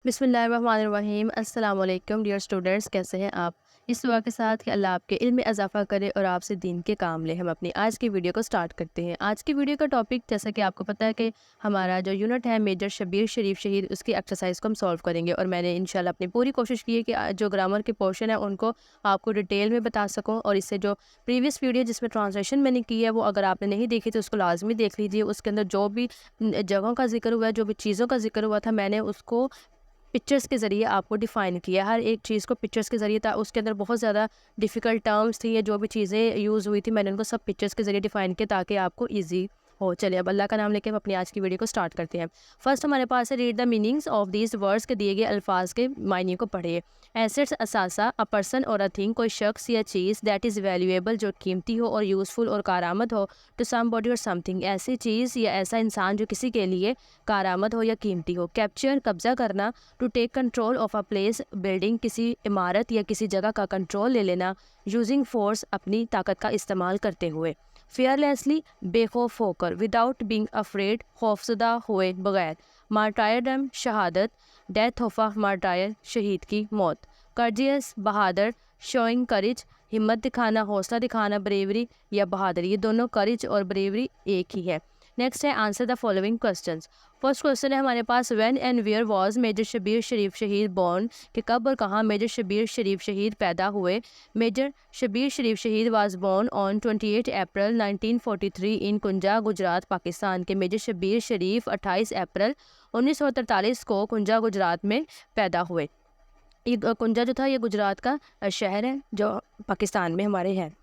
बिस्मिल्लाहिर्रहमानिर्रहीम। अस्सलाम वालेकुम डियर स्टूडेंट्स, कैसे हैं आप। इस दुआ के साथ कि अल्लाह आपके इल्म में इजाफ़ा करे और आपसे दीन के काम ले, हम अपनी आज की वीडियो को स्टार्ट करते हैं। आज की वीडियो का टॉपिक, जैसा कि आपको पता है कि हमारा जो यूनिट है मेजर शबीर शरीफ शहीद, उसकी एक्सरसाइज को हम सॉल्व करेंगे। और मैंने इंशाल्लाह अपनी पूरी कोशिश की है कि जो ग्रामर के पोर्शन है उनको आपको डिटेल में बता सकूँ। और इससे जो प्रीवियस वीडियो जिसमें ट्रांसलेशन मैंने की है, वो अगर आपने नहीं देखी तो उसको लाजमी देख लीजिए। उसके अंदर जो भी जगहों का जिक्र हुआ है, जो भी चीज़ों का जिक्र हुआ था, मैंने उसको पिक्चर्स के ज़रिए आपको डिफ़ाइन किया। हर एक चीज़ को पिक्चर्स के ज़रिए था। उसके अंदर बहुत ज़्यादा डिफ़िकल्ट टर्म्स थी, या जो भी चीज़ें यूज़ हुई थी, मैंने उनको सब पिक्चर्स के ज़रिए डिफ़ाइन किया ताकि आपको ईजी हो। चलिए अब अल्लाह का नाम लेके हम अपनी आज की वीडियो को स्टार्ट करते हैं। फर्स्ट हमारे पास है, read the meanings of these words, के दिए गए अल्फाज के मायने को पढ़िए। एसेट्स असासा, अ पर्सन और अ थिंग, कोई शख्स या चीज़ दैट इज़ वैल्यूएबल, जो कीमती हो और यूज़फुल और कारआमद हो, टू समबॉडी और समथिंग, ऐसी चीज़ या ऐसा इंसान जो किसी के लिए कारआमद हो या कीमती हो। कैप्चर, कब्जा करना, to take control of a place, building, किसी इमारत या किसी जगह का कंट्रोल ले लेना, यूजिंग फोर्स, अपनी ताकत का इस्तेमाल करते हुए। फेयरलेसली, बेखौफ होकर, विदाउट बींग अफ्रेड, खौफजदा हुए बगैर। मार्टायरडम, शहादत, डेथ ऑफ अ मार्टायर, शहीद की मौत। कर्जियस, बहादुर, शोइंग करेज, हिम्मत दिखाना, हौसला दिखाना, ब्रेवरी या बहादुरी, ये दोनों करेज और ब्रेवरी एक ही है। नेक्स्ट है, answer the following questions. First question है हमारे पास, when and where was major Shabir Sharif shaheed born, कि कब और कहाँ मेजर शबीर शरीफ शहीद पैदा हुए। मेजर शबीर शरीफ शहीद वाज बॉर्न ऑन 28 अप्रैल 1943 इन कुंजा, गुजरात, पाकिस्तान। के मेजर शबीर शरीफ 28 अप्रैल 1943 को कुंजा, गुजरात में पैदा हुए। ये कुंजा जो था, ये गुजरात का शहर है जो पाकिस्तान में हमारे है।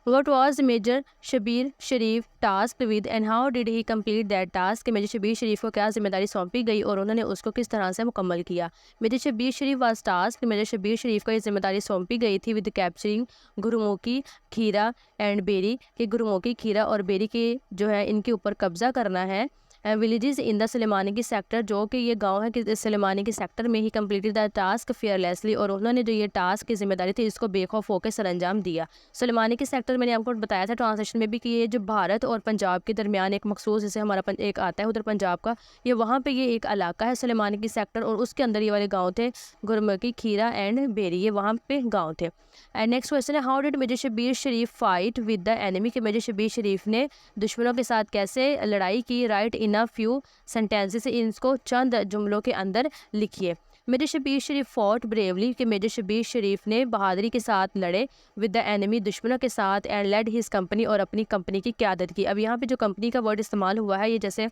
What was major Shabir Sharif task with and how did he complete that task. Major Shabir Sharif को क्या जिम्मेदारी सौंपी गई और उन्होंने उसको किस तरह से मुकम्मल किया। Major Shabir Sharif was task, major Shabir Sharif को ये जिम्मेदारी सौंपी गई थी विद कैप्चरिंग गुरुमुखी, खीरा एंड बेरी, के गुरुमुखी, खीरा और बेरी के जो है इनके ऊपर कब्जा करना है। विलेजेस इन द सलेमानी की सेक्टर, जो कि ये गांव है कि सलेमानी की सेक्टर में ही कम्प्लीटेड द टास्क फेयरलेसली, और उन्होंने जो ये टास्क की जिम्मेदारी थी इसको बेखौफ होकर सरअंजाम दिया। सलेमानी की सेक्टर मैंने आपको बताया था ट्रांसलेशन में भी कि ये जो भारत और पंजाब के दरमियान एक मखसूस, जैसे हमारा एक आता है उधर पंजाब का, ये वहाँ पे ये एक इलाका है सलेमानी की सेक्टर, और उसके अंदर ये वाले गाँव थे गुरमुखी, खीरा एंड बेरी, ये वहाँ पे गाँव थे। एंड नेक्स्ट क्वेश्चन है, how did major Shabir Sharif fight with the enemy, के मेजर शबीर शरीफ ने दुश्मनों के साथ कैसे लड़ाई की। Right in a few sentences, इनको चंद जुमलों के अंदर लिखिए। Major Shabir Sharif fought bravely, के मेजर शबीर शरीफ ने बहादुरी के साथ लड़े विद द एनिमी, दुश्मनों के साथ, एंड लेड हिज कंपनी, और अपनी कंपनी की क़यादत की। अब यहाँ पे जो कंपनी का वर्ड इस्तेमाल हुआ है, ये जैसे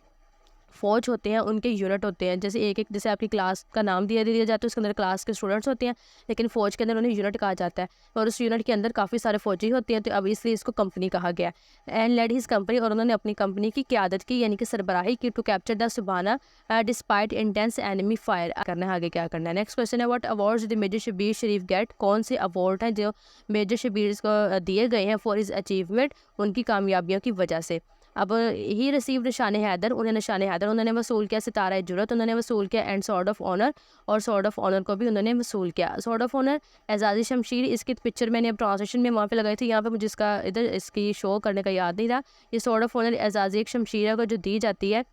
फौज होते हैं उनके यूनिट होते हैं, जैसे एक एक जैसे आपकी क्लास का नाम दिया जाता है, उसके अंदर क्लास के स्टूडेंट्स होते हैं, लेकिन फ़ौज के अंदर उन्हें यूनिट कहा जाता है, और उस यूनिट के अंदर काफ़ी सारे फौजी होते हैं, तो अब इसलिए इसको कंपनी कहा गया। एंड लेड हिज कंपनी, और उन्होंने अपनी कंपनी की क़यादत की, यानी कि सरबराही की, to capture the Subana despite intense enemy fire करना है। आगे क्या करना है। नेक्स्ट क्वेश्चन है, what awards the major Shabir Sharif get, कौन से अवार्ड हैं जो मेजर शबीर को दिए गए हैं फॉर हिज अचीवमेंट, उनकी कामयाबियों की वजह से। अब ही रिसीव निशान हैदर, उन्हें निशान हैदर उन्होंने वसूल किया। सितारा जुरत उन्होंने वसूल किया। एंड सॉर्ड ऑफ ऑनर, और सॉर्ड ऑफ ऑनर को भी उन्होंने वसूल किया। सॉर्ड ऑफ ऑनर, एजाज़ी शमशीर, इसकी पिक्चर मैंने अब ट्रांसलेशन में वहाँ पे लगाई थी, यहाँ पे मुझे इसका इधर इसकी शो करने का याद नहीं रहा। ये सॉर्ड ऑफ ऑनर एजाज़ी एक शमशीर को जो दी जाती है,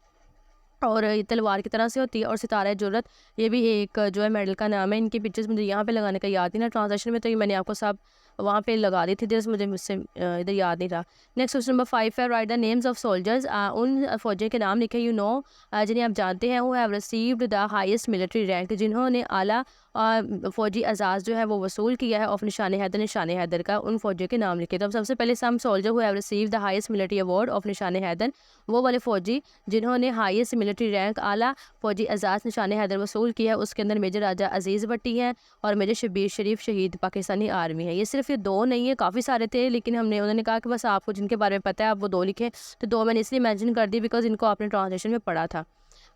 और ये तलवार की तरह से होती है। और सितारा जुर्रत, ये भी एक जो है मेडल का नाम है। इनकी पिक्चर्स मुझे यहाँ पे लगाने का याद नहीं ना ट्रांसलेशन में, तो ये मैंने आपको सब वहाँ पे लगा दी थी, जैसे मुझसे इधर याद नहीं रहा। नेक्स्ट क्वेश्चन नंबर 5 है, right the names of soldiers, उन फौजियों के नाम लिखे, जिन्हें आप जानते हैं, वो have received the highest military rank, जिन्होंने आला फौजी एजाज़ जो है वो वसूल किया है ऑफ निशान हैदर का, उन फौजियों के नाम लिखे। तो अब सबसे पहले some soldier who have received the highest military award of Nishan Haider, वो वाले फौजी जिन्होंने हाईएस्ट मिलिट्री रैंक आला फौजी एजाज़ निशान हैदर वसूल किया है, उसके अंदर मेजर राजा अजीज़ भट्टी हैं और मेजर शबीर शरीफ शहीद पाकिस्तानी आर्मी है। ये सिर्फ ये दो नहीं है, काफ़ी सारे थे, लेकिन उन्होंने कहा कि बस आपको जिनके बारे में पता है आप वो दो लिखें, तो दो मैंने इसलिए मेंशन कर दी बिकॉज इनको आपने ट्रांसलेशन में पढ़ा था।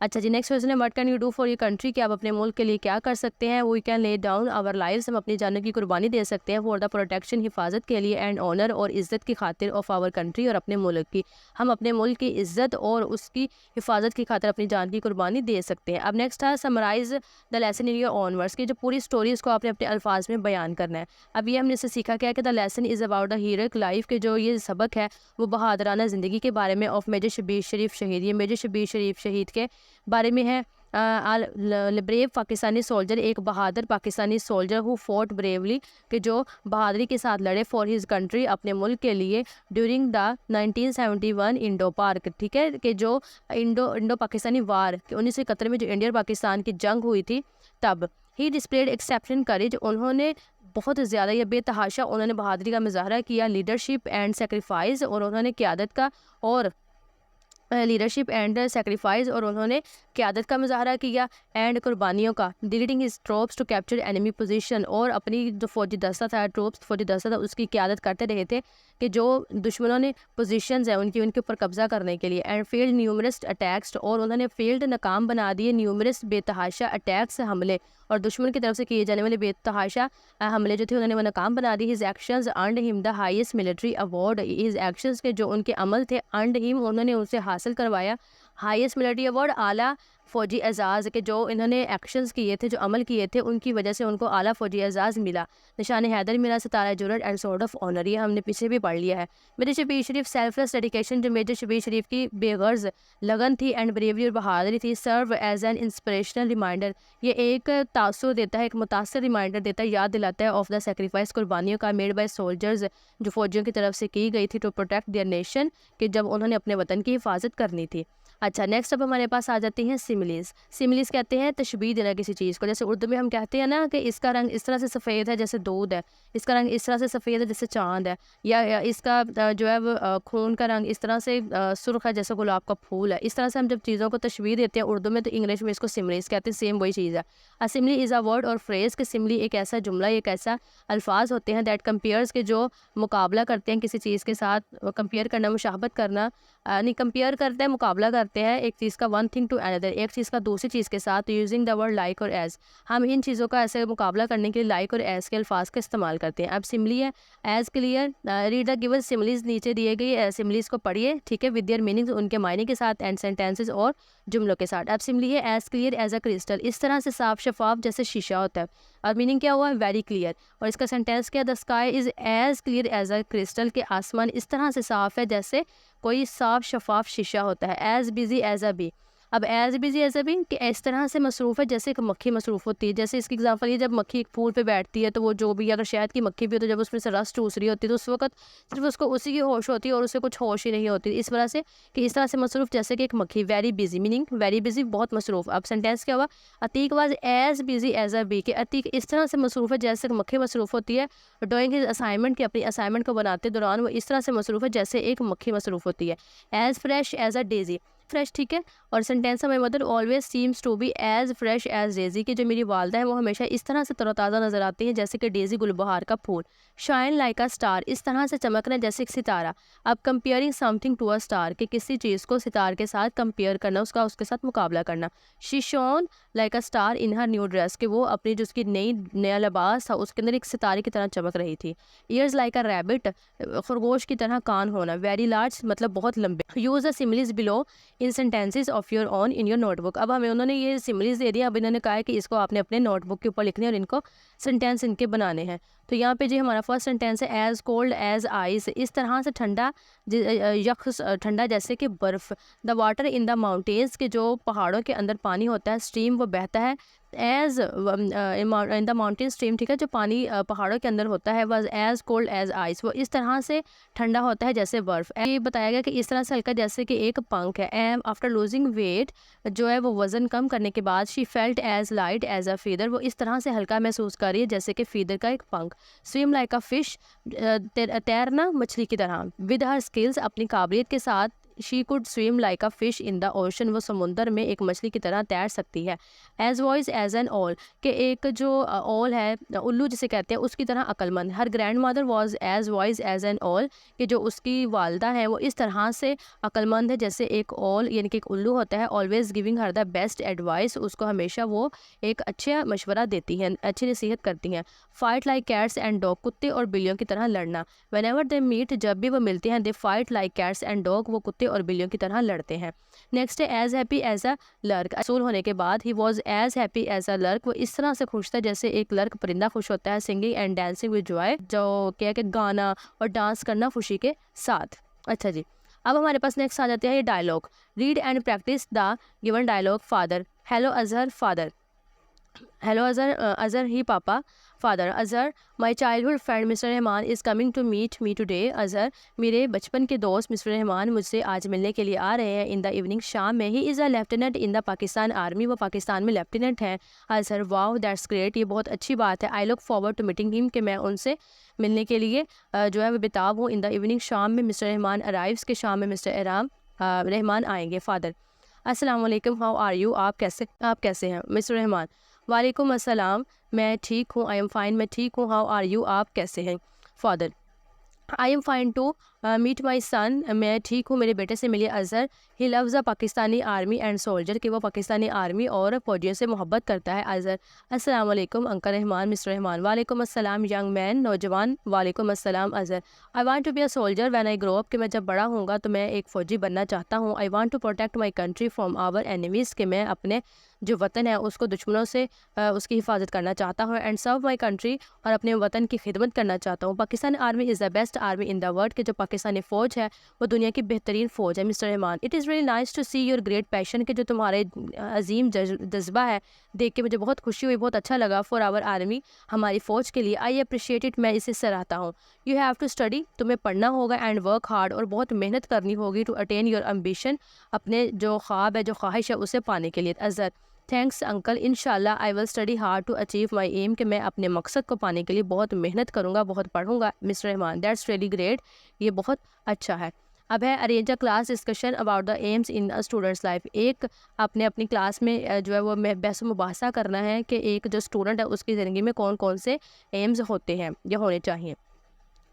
अच्छा जी, नेक्स्ट क्वेश्चन है, what can you do for your country, कि आप अपने मुल्क के लिए क्या कर सकते हैं। We can lay down our lives, हम अपनी जानों की कुर्बानी दे सकते हैं, फॉर द प्रोटेक्शन, हिफाजत के लिए, एंड ऑनर, और इज़्ज़त की खातिर, ऑफ आवर कंट्री, और अपने मुल्क की, हम अपने मुल्क की इज़्ज़त और उसकी हिफाजत की खातिर अपनी जान की कुर्बानी दे सकते हैं। अब नेक्स्ट है, summarize the lesson in your own words, की जो पूरी स्टोरी उसको आपने अपने अल्फाज में बयान करना है। अब ये हमने इससे सीखा क्या कि the lesson is about the heroic life, के जो ये सबक है वो बहादुराना ज़िंदगी के बारे में, ऑफ मेजर शबीर शरीफ शहीद, ये मेजर शबीर शरीफ शहीद के बारे में है। ब्रेव पाकिस्तानी सोल्जर, एक बहादुर Pakistani soldier who fought bravely, कि जो बहादुरी के साथ लड़े फॉर हिज कंट्री, अपने मुल्क के लिए, ड्यूरिंग द 1971 इंडो पार्क, ठीक है, कि जो इंडो पाकिस्तानी वार 1971 में जो इंडिया और पाकिस्तान की जंग हुई थी तब। ही डिस्प्लेड एक्सेप्शनल करेज, उन्होंने बहुत ज़्यादा या बेतहाशा उन्होंने बहादुरी का मुजाहरा किया, लीडरशिप एंड सेक्रीफाइस, और उन्होंने क़यादत का और लीडरशिप एंड सेक्रीफाइस, और उन्होंने क़यादत का मुजाहरा किया, एंड कुर्बानियों का, leading his troops to capture enemy position, और अपनी जो फौजी दस्ता था, फौजी दस्ता था, उसकी क़यादत करते रहे थे कि जो दुश्मनों ने पोजीशंस हैं उनके ऊपर कब्ज़ा करने के लिए, एंड फील्ड न्यूमरस अटैक्स, और उन्होंने फील्ड नाकाम बना दिए न्यूमरस बेतहाशा अटैक्स हमले, और दुश्मन की तरफ से किए जाने वाले बेतहाशा हमले जो थे उन्होंने वो नाकाम बना दिए। His actions earned him the highest military award, his actions के जो उनके अमल थे अर्नड हिम, उन्होंने उनसे हासिल करवाया हाईएस्ट मिलिट्री अवार्ड, आला फ़ौजी एजाज़, के जो इन्होंने एक्शंस किए थे, जो अमल किए थे, उनकी वजह से उनको आला फ़ौजी एजाज़ मिला, निशान हैदर मिला, Sitara Jurat and sword of honour, ये हमने पीछे भी पढ़ लिया है। Major Shabir Sharif selfless dedication, जो मेजर शबीर शरीफ की बेगर्ज लगन थी एंड ब्रेवरी और बहादुरी थी, serve as an inspirational reminder, ये एक तासुर देता है, एक मुतासर रिमाइंडर देता है, याद दिलाता है ऑफ द सेक्रीफाइस, कुर्बानियों का, मेड बाय सोल्जर्स, जो फ़ौजियों की तरफ से की गई थी, टू प्रोटेक्ट देयर नेशन, कि जब उन्होंने अपने वतन की हिफाजत करनी थी। अच्छा, नेक्स्ट अब हमारे पास आ जाती हैं सिमिलीज़। सिमिलीज़ कहते हैं तशबीह देना किसी चीज़ को, जैसे उर्दू में हम कहते हैं ना कि इसका रंग इस तरह से सफ़ेद है जैसे दूध है, इसका रंग इस तरह से सफ़ेद है जैसे चाँद है, या इसका जो है वो खून का रंग इस तरह से सुर्ख है जैसे गुलाब का फूल है। इस तरह से हम जब चीज़ों को तशबीह देते हैं उर्दू में, तो इंग्लिश में इसको सिमिलीज़ कहते हैं, सेम वही चीज़ है। अ सिमिली इज़ अ वर्ड और फ्रेज़, कि सिमिली एक ऐसा जुमला, एक ऐसा अल्फाज होते हैं दैट कंपेयर्स, के जो मुकाबला करते हैं किसी चीज़ के साथ, कंपेयर करना, मुशाहबत करना, नहीं कंपेयर करते हैं, मुकाबला करते हैं एक चीज़ का, वन थिंग टू अनदर, एक चीज़ का दूसरी चीज़ के साथ, यूजिंग द वर्ड लाइक और एज़, हम इन चीज़ों का ऐसे मुकाबला करने के लिए लाइक और एज़ के अल्फाज का इस्तेमाल करते हैं। अब सिमिली है, as clear, read the given similes, नीचे दिए गई सिमिलीज़ को पढ़िए, ठीक है, विद देयर मीनिंग, उनके मायने के साथ, एंड सेंटेंसेस और जुमलों के साथ। अब सिमिली है, as clear as a crystal, इस तरह से साफ शफाफ जैसे शीशा होता है, और मीनिंग क्या हुआ, वेरी क्लियर, और इसका सेंटेंस क्या, the sky is as clear as a crystal, के आसमान इस तरह से साफ़ है जैसे कोई साफ शफाफ शीशा होता है। As busy as a bee, अब as busy as a bee, कि इस तरह से मसरूफ़ है जैसे एक मक्खी मसरूफ़ होती है। जैसे इसकी एग्जांपल ये, जब मक्खी एक फूल पे बैठती है तो वो जो भी, अगर शहद की मक्खी भी हो तो जब उसमें से रस चूस रही होती है तो उस वक्त सिर्फ उसको उसी की होश होती है और उसे कुछ होश ही नहीं होती। इस वजह से कि इस तरह से मसरूफ़ जैसे कि एक मक्खी, very busy, meaning very busy, बहुत मसरूफ़। अब सेंटेंस क्या हुआ, Atiq was as busy as a bee, के अतीक इस तरह से मसरूफ़ है जैसे मक्खी मसरूफ़ होती है, डूइंग हिज असाइनमेंट, के अपनी असाइनमेंट को बनाते दौरान वो इस तरह से मसरूफ़ है जैसे एक मक्खी मसरूफ़ होती है। As fresh as a daisy, fresh, ठीक है, और सेंटेंस है, my mother always seems to be as fresh as daisy, की जो मेरी वालदा है वो हमेशा इस तरह से तरोताज़ा नज़र आती हैं जैसे कि डेजी गुलबहार का फूल। शाइन लाइक अ स्टार, इस तरह से चमकना जैसे एक सितारा। अब comparing something to a star, कि किसी चीज़ को सितार के साथ कंपेयर करना, उसका उसके साथ मुकाबला करना। She shown like a star in her new dress, कि वो अपनी जो उसकी नया लिबास था उसके अंदर एक सितारे की तरह चमक रही थी। ईयर्स लाइक अ रैबिट, खरगोश की तरह कान होना। वेरी लार्ज, मतलब बहुत लंबे। Use the similes below in sentences of your own in your notebook, अब हमें उन्होंने ये सिमिलीज दे दिया, अब इन्होंने कहा है कि इसको आपने अपने नोटबुक के ऊपर लिखने और इनको सेंटेंस इनके बनाने हैं। तो यहाँ पे जी हमारा फर्स्ट सेंटेंस है, एज़ कोल्ड एज आइस, इस तरह से ठंडा, ठंडा जैसे कि बर्फ़। The water in the mountains, के जो पहाड़ों के अंदर पानी होता है, स्ट्रीम वो बहता है, as in the mountain stream, ठीक है, जो पानी पहाड़ों के अंदर होता है, was as cold as ice, वो इस तरह से ठंडा होता है जैसे बर्फ़। ये बताया गया कि इस तरह से हल्का जैसे कि एक पंख है। एम आफ्टर लूजिंग वेट, जो है वो वज़न कम करने के बाद, she felt as light as a feather, वो इस तरह से हल्का महसूस कर रही है जैसे कि फीदर का एक पंख। स्विम लाइक अ फिश, तैरना मछली की तरह। विद हर स्किल्स, अपनी काबिलियत के साथ, she could swim like a fish in the ocean, वो समुंदर में एक मछली की तरह तैर सकती है। As wise as an owl, के एक जो ऑल है, उल्लू जिसे कहते हैं, उसकी तरह अक्लमंद। हर grandmother was as wise as an owl, कि जो उसकी वालदा है वो इस तरह से अक्लमंद है जैसे एक ऑल, यानी कि एक उल्लू होता है। Always giving her the best advice, उसको हमेशा वो एक अच्छा मशवरा देती हैं, अच्छी नसीहत करती हैं। Fight like cats and dog, कुत्ते और बिल्लियों की तरह लड़ना। वेन एवर दे मीट, जब भी वो मिलते हैं, they fight like cats and dog, वो कुत्ते और बिल्लियों की तरह लड़ते हैं। नेक्स्ट है, as happy as a lark, असूल होने के बाद, he was as happy as a lark, वो इस तरह से खुश था जैसे एक लर्क परिंदा खुश होता है। Singing and dancing with Joy, जो क्या कि गाना और डांस करना खुशी के साथ। अच्छा जी, अब हमारे पास नेक्स्ट आ जाते हैं ये dialogue. Read and practise the given dialogue. Father, hello Azhar. Father, hello Azhar. Azhar hi papa. Father, Azhar, my childhood friend mister Rahman is coming to meet me today. Azhar, मेरे बचपन के दोस्त मिस्टर रहमान मुझसे आज मिलने के लिए आ रहे हैं। इन द इवनिंग, शाम में। He is a lieutenant in the Pakistan army, वो पाकिस्तान में लेफ्टिनेंट हैं। अजहर, वाओ दैट्स ग्रेट, ये बहुत अच्छी बात है। I look forward to meeting him, कि मैं उनसे मिलने के लिए जो है वो बेताब हूँ। इन द इवनिंग, शाम में। मिस्टर रहमान अराइव्स, के शाम में मिस्टर रहमान आएंगे। फादर, अस्सलाम वालेकुम, हाउ आर यू, आप कैसे हैं। मिस्टर रहमान, वालेकुम अस्सलाम, मैं ठीक हूँ। आई एम फाइन, मैं ठीक हूँ। हाउ आर यू, आप कैसे हैं। Father, I am fine to meet my son, मैं ठीक हूँ, मेरे बेटे से मिलिए। Azhar, he loves the Pakistani army and soldier, कि वो पाकिस्तानी आर्मी और फौजियों से मोहब्बत करता है। अजहर, अस्सलाम वालेकुम अंकल रहमान। मिस्टर रहमान, वालेकुम अस्सलाम यंग मैन, नौजवान। वालेकुम अस्सलाम। Azhar, I want to be a soldier when I grow up, कि मैं जब बड़ा होऊंगा तो मैं एक फ़ौजी बनना चाहता हूँ। I want to protect my country from our enemies, कि मैं अपने जो वतन है उसको दुश्मनों से उसकी हिफाजत करना चाहता हूँ। एंड सर्व माई कंट्री, और अपने वतन की खिदमत करना चाहता हूँ। Pakistan army is the best army in the world, कि जो पाकिस्तानी फ़ौज है वो दुनिया की बेहतरीन फ़ौज है। Mister Rahman, it is really nice to see your great passion, कि जो तुम्हारे अजीम जज्बा है देख के मुझे बहुत खुशी हुई, बहुत अच्छा लगा। फॉर आवर आर्मी, हमारी फ़ौज के लिए। आई अप्रिशिएट इट, मैं इसे सराहता हूँ। यू हैव टू स्टडी, तुम्हें पढ़ना होगा। एंड वर्क हार्ड, और बहुत मेहनत करनी होगी। टू अटेन योर एम्बिशन, अपने जो ख्वाब है, जो ख्वाहिश है, उसे पाने के लिए। अजहर, थैंक्स अंकल, इंशाल्लाह I will study hard to achieve my aim, कि मैं अपने मकसद को पाने के लिए बहुत मेहनत करूँगा, बहुत पढ़ूंगा। Mister Rahman, that's really great, ये बहुत अच्छा है। अब है arrange a class discussion about the AIIMS in a students life. एक आपने अपनी क्लास में जो है वो बहस मुबासा करना है कि एक जो स्टूडेंट है उसकी ज़िंदगी में कौन कौन से एम्स होते हैं या होने चाहिए।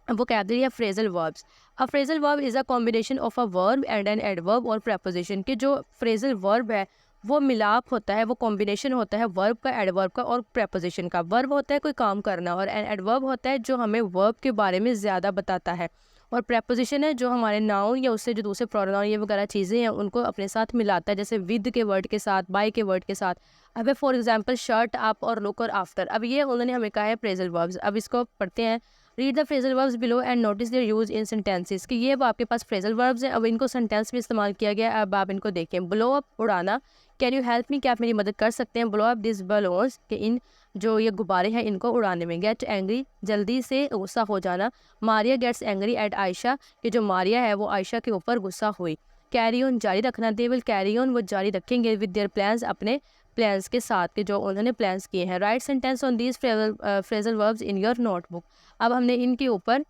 vocabulary या phrasal verbs. A phrasal verb is a combination of a verb and an adverb और preposition, कि जो फ्रेजल वर्ब है वो मिलाप होता है, वो कॉम्बिनेशन होता है वर्ब का, एडवर्ब का और preposition का। वर्ब होता है कोई काम करना, और एन एडवर्ब होता है जो हमें वर्ब के बारे में ज़्यादा बताता है, और preposition है जो हमारे नाउन या उससे जो दूसरे प्रोनाउन ये वगैरह चीज़ें हैं उनको अपने साथ मिलाता है, जैसे विद के वर्ड के साथ, बाय के वर्ड के साथ। अब है फॉर एग्जाम्पल शर्ट, अप और लुक और आफ्टर। अब ये उन्होंने हमें कहा है फ्रेजल वर्ब्स। अब इसको पढ़ते हैं। Read the phrasal verbs below and notice their use in sentences, कि ये वो आपके पास फ्रेजल वर्ब्स हैं, अब इनको सेंटेंस में इस्तेमाल किया गया है। अब आप इनको देखें। ब्लो अप, उड़ाना। कैन यू हेल्प मी, क्या आप मेरी मदद कर सकते हैं। ब्लो अप दिस बलून्स, कि इन जो ये गुब्बारे हैं इनको उड़ाने में। गेट एंग्री, जल्दी से गुस्सा हो जाना। Maria gets angry at Ayesha, कि जो मारिया है वो आयशा के ऊपर गुस्सा हुई। कैरी ऑन, जारी रखना। दे विल कैरी ऑन, वो जारी रखेंगे। विद देयर प्लान्स, अपने प्लान्स के साथ, के जो उन्होंने प्लान्स किए हैं। Right sentence on these phrasal verbs in your notebook. अब हमने इनके ऊपर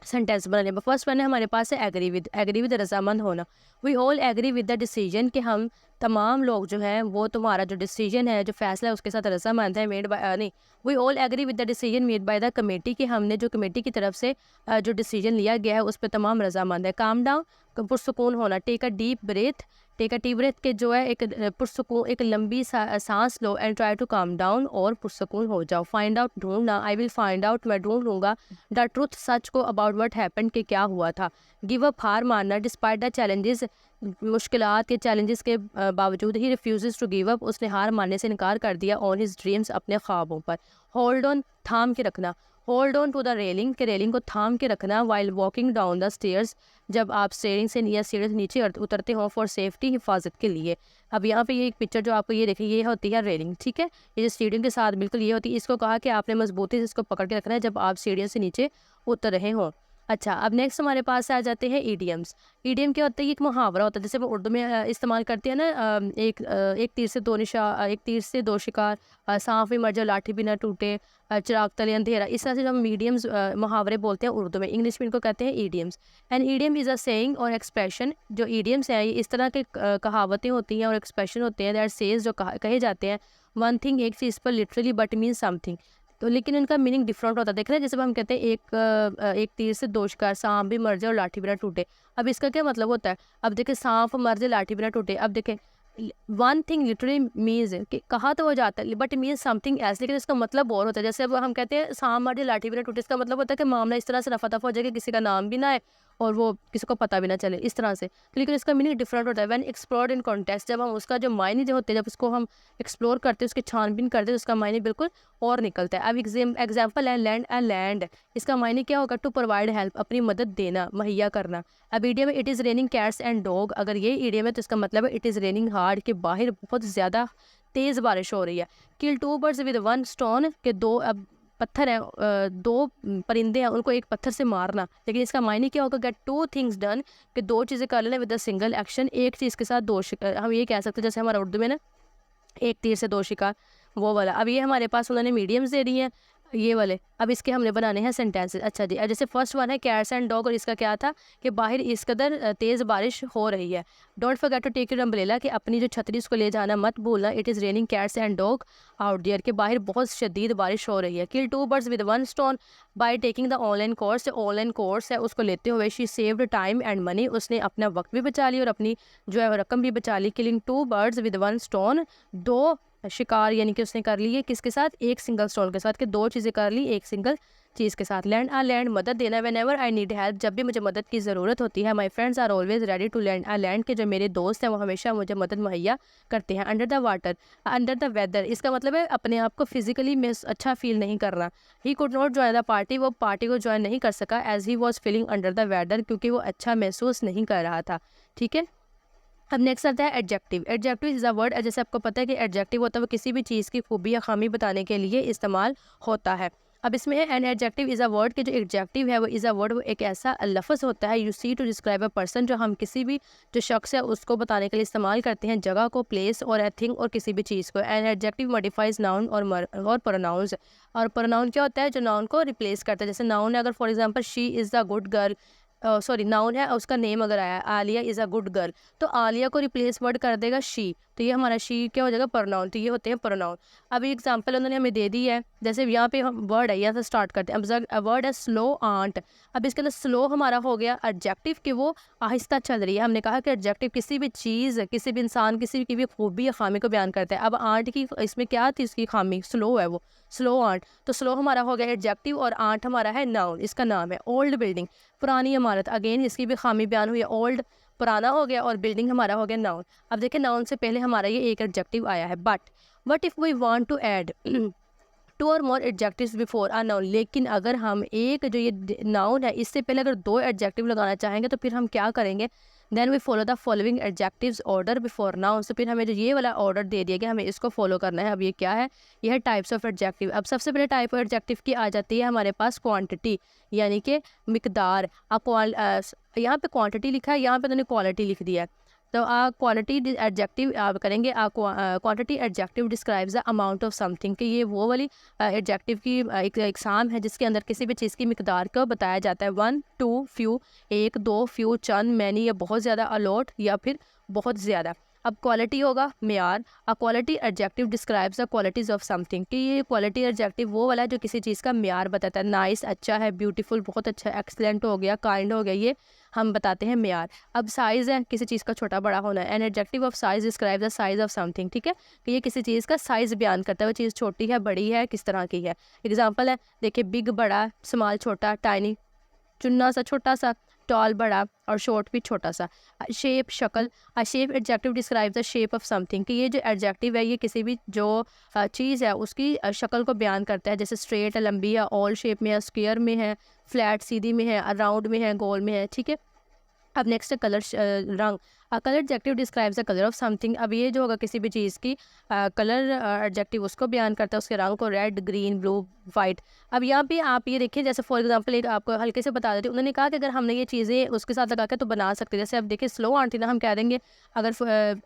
सेंटेंस बनाने में फर्स्ट वन है हमारे पास है एग्री विद रजामंद होना। We all agree with the decision, कि हम तमाम लोग जो हैं वो तुम्हारा जो डिसीजन है, जो फैसला है उसके साथ रजामंद है। मेड बाय नहीं, we all agree with the decision made by the committee, कि हमने जो कमेटी की तरफ से जो डिसीजन लिया गया है उस पर तमाम रजामंद है। काम डाउन, पुरसकून होना। Take a deep breath, take a deep breath के जो है एक पुरसकून, एक लंबी सांस लो। And try to calm down, और पुरसकून हो जाओ। फाइंड आउट, ढूंढना। आई विल फाइंड आउट, मैं ढूंढ लूँगा। द ट्रुथ, सच को। अबाउट व्हाट हैपेंड, के क्या हुआ था। गिव अप, हार मानना। डिस्पाइट द चैलेंजेस, मुश्किलात के चैलेंजेस के बावजूद ही रिफ्यूज़ टू गिव अप, उसने हार मानने से इनकार कर दिया। ऑन हिज ड्रीम्स, अपने ख्वाबों पर। होल्ड ऑन, थाम के रखना। Hold on to the railing, के रेलिंग को थाम के रखना। While walking down the stairs, जब आप स्टेयरिंग से या सीढ़ी से नीचे उतरते हो। फॉर सेफ्टी, हिफाजत के लिए। अब यहाँ पे ये एक पिक्चर जो आपको ये देखिए, ये होती है रेलिंग, ठीक है। ये जो स्टेयरिंग के साथ बिल्कुल ये होती है। इसको कहा कि आपने मजबूती से इसको पकड़ के रखना है जब आप सीढ़ियों से नीचे उतर रहे हो। अच्छा, अब नेक्स्ट हमारे पास आ जाते हैं ईडियम्स। ईडियम क्या होता है, एक मुहावरा होता है, जैसे हम उर्दू में इस्तेमाल करते हैं ना, एक तीर से दो शिकार, सांप भी मर जाए लाठी भी ना टूटे, चिराग तले अंधेरा। इस तरह से जब हम मीडियम्स मुहावरे बोलते हैं उर्दू में, इंग्लिश में इनको कहते हैं idioms. And idiom is a saying और एक्सप्रेशन। जो ईडियम्स हैं ये इस तरह के कहावतें होती हैं और एक्सप्रेशन होते हैं दैट सेज, जो कहे जाते हैं वन थिंग, एक चीज़ पर लिटरली, बट मीन समथिंग। तो लेकिन इनका मीनिंग डिफरेंट होता है। देख रहे हैं, जैसे हम कहते हैं एक तीर से दो शिकार, सांप भी मर जाए और लाठी भी ना टूटे। अब इसका क्या मतलब होता है। अब देखें, सांप मर जाए लाठी भी ना टूटे। अब देखें, वन थिंग लिटरली मीन्स कि कहा तो हो जाता है बट मीन्स समथिंग एल्स, लेकिन इसका मतलब और होता है। जैसे अब हम कहते हैं सांप मर जाए लाठी भी ना टूटे, इसका मतलब होता है कि मामला इस तरह से रफा दफा हो जाए कि किसी का नाम भी ना आए और वो किसी को पता भी ना चले, इस तरह से। लेकिन इसका मीनिंग डिफरेंट होता है। व्हेन एक्सप्लोर्ड इन कॉन्टेक्स्ट, जब हम उसका जो मायने जो होते हैं, जब उसको हम एक्सप्लोर करते हैं, उसकी छानबीन करते हैं, तो उसका मायने बिल्कुल और निकलता है। अब एग्जाम्पल है लैंड ए लैंड, इसका मायने क्या होगा? टू प्रोवाइड हेल्प, अपनी मदद देना, मुहैया करना। अब ईडियम में it is raining cats and dog, अगर ये ईडियम है तो इसका मतलब है इट इज़ रेनिंग हार्ड, कि बाहर बहुत ज़्यादा तेज़ बारिश हो रही है। Kill two birds with one stone, के दो अब पत्थर है, दो परिंदे हैं, उनको एक पत्थर से मारना। लेकिन इसका मायने क्या होगा? गेट टू थिंग्स डन, कि दो चीज़ें कर लेना विद अ सिंगल एक्शन, एक चीज़ के साथ दो शिकार। हम ये कह सकते हैं जैसे हमारा उर्दू में ना, एक तीर से दो शिकार, वो वाला। अब ये हमारे पास उन्होंने मीडियम्स दे दी हैं, ये वाले। अब इसके हमने बनाने हैं सेंटेंसेस। अच्छा जी, अब जैसे फर्स्ट वन है कैट्स एंड डॉग, और इसका क्या था कि बाहर इस कदर तेज़ बारिश हो रही है। Don't forget to take your umbrella, कि अपनी जो छतरी उसको ले जाना मत भूलना। It is raining cats and dog out there, के बाहर बहुत शदीद बारिश हो रही है। Kill two birds with one stone by taking the online course, online course है उसको लेते हुए she saved time and money, उसने अपना वक्त भी बचा लिया और अपनी जो है रकम भी बचा ली। Killing two birds with one stone, दो शिकार यानी कि उसने कर ली है किसके साथ? एक सिंगल स्टोन के साथ, कि दो चीज़ें कर ली एक सिंगल चीज़ के साथ। लैंड आ लैंड, मदद देना। Whenever I need help, जब भी मुझे मदद की ज़रूरत होती है। My friends are always ready to land a land, के जो मेरे दोस्त हैं वो हमेशा मुझे मदद मुहैया करते हैं। Under the water, under the weather, इसका मतलब है अपने आप को फिजिकली में अच्छा फील नहीं करना। He could not join the party, वो पार्टी को ज्वाइन नहीं कर सका। As he was feeling under the weather, क्योंकि वो अच्छा महसूस नहीं कर रहा था। ठीक है, अब नेक्स्ट आता है adjective. Adjective is a word, जैसे आपको पता है कि एडजेक्टिव होता है वो किसी भी चीज़ की खूबी या खामी बताने के लिए इस्तेमाल होता है। अब इसमें है an adjective is a word, के जो एडजेक्टिव है वो इज़ अ वर्ड, वो एक ऐसा लफ्ज़ होता है you see to describe a person, जो हम किसी भी जो शख्स है उसको बताने के लिए इस्तेमाल करते हैं, जगह को, प्लेस और ए थिंग और किसी भी चीज़ को। एन एडजेक्टिव मॉडिफाइज नाउन और प्रोनाउंस, और प्रोनाउन क्या होता है? जो नाउन को रिप्लेस करता है। जैसे नाउन है अगर for example she is the good girl, sorry noun है उसका नेम अगर आया Alia is a good girl, तो आलिया को रिप्लेस वर्ड कर देगा शी, तो ये हमारा शी क्या हो जाएगा? प्रोनाउन। तो ये होते हैं प्रोनाउन। अब एग्जांपल उन्होंने हमें दे दी है, जैसे यहाँ पे हम वर्ड है, यहाँ से स्टार्ट करते हैं। अब वर्ड है स्लो आंट। अब इसके अंदर स्लो हमारा हो गया एडजेक्टिव, कि वो आहिस्ता चल रही है। हमने कहा कि एडजेक्टिव किसी भी चीज़, किसी भी इंसान, किसी की भी खूबी या खामी को बयान करता है। अब आंट की इसमें क्या थी? उसकी खामी स्लो है, वो स्लो आंट, तो स्लो हमारा हो गया एडजेक्टिव, और आंट हमारा है नाउन, इसका नाम है। ओल्ड बिल्डिंग, पुरानी इमारत, अगेन इसकी भी खामी बयान हुई है। ओल्ड पुराना हो गया और बिल्डिंग हमारा हो गया नाउन। अब देखिए नाउन से पहले हमारा ये एक एडजेक्टिव आया है। But what if we want to add two or more adjectives before a noun, लेकिन अगर हम एक जो ये नाउन है इससे पहले अगर दो एडजेक्टिव लगाना चाहेंगे तो फिर हम क्या करेंगे? Then we follow the following adjectives order before noun, तो फिर हमें जो ये वाला ऑर्डर दे दिया गया हमें इसको फॉलो करना है। अब ये क्या है? यह है टाइप्स ऑफ एडजेक्टिव। अब सबसे पहले टाइप ऑफ एडजेक्टिव की आ जाती है हमारे पास क्वांटिटी, यानी कि मिकदार। यहाँ पे क्वांटिटी लिखा है, यहाँ पे उन्होंने क्वालिटी लिख दिया है। तो क्वालिटी एडजेक्टिव आप करेंगे, quantity adjective describes the amount of something, कि ये वो वाली एडजेक्टिव की एक एग्जाम है जिसके अंदर किसी भी चीज़ की मिकदार को बताया जाता है। वन टू फ्यू, एक दो, फ्यू चंद, मैनी या बहुत ज़्यादा, अलॉट या फिर बहुत ज़्यादा। अब क्वालिटी होगा म्यार। A quality adjective describes the qualities of something, कि ये क्वालिटी एडजेक्टिव वो वाला है जो किसी चीज़ का म्यार बताता है। नाइस अच्छा है, ब्यूटीफुल बहुत अच्छा है, एक्सलेंट हो गया, काइंड हो गया, ये हम बताते हैं म्यार। अब साइज़ है, किसी चीज़ का छोटा बड़ा होना है। An adjective of size describe the size of something, ठीक है, कि ये किसी चीज़ का साइज़ बयान करता है, वो चीज़ छोटी है, बड़ी है, किस तरह की है। एग्जाम्पल है देखिए, बिग बड़ा, स्मॉल छोटा, टाइनी चुन्ना सा छोटा सा, टॉल बड़ा और शॉर्ट भी छोटा सा। शेप शक्ल, अ shape adjective describe the shape of something, कि ये जो एडजेक्टिव है ये किसी भी जो चीज़ है उसकी शक्ल को बयान करता है। जैसे स्ट्रेट है, लंबी है, ऑल शेप में है, स्क्वायर में है, फ्लैट सीधी में है, राउंड में है, गोल में है, ठीक है। अब नेक्स्ट है कलर, रंग। Colour adjective describes the colour of something. अब ये जो होगा किसी भी चीज़ की कलर एडजेक्टिव उसको बयान करता है, उसके रंग को, रेड ग्रीन ब्लू वाइट। अब यहाँ पे आप ये देखिए, जैसे फॉर एग्जांपल एक आपको हल्के से बता देती हूँ, उन्होंने कहा कि अगर हमने ये चीज़ें उसके साथ लगा के तो बना सकते हैं। जैसे अब देखिए स्लो आंट थी ना, हम कह देंगे अगर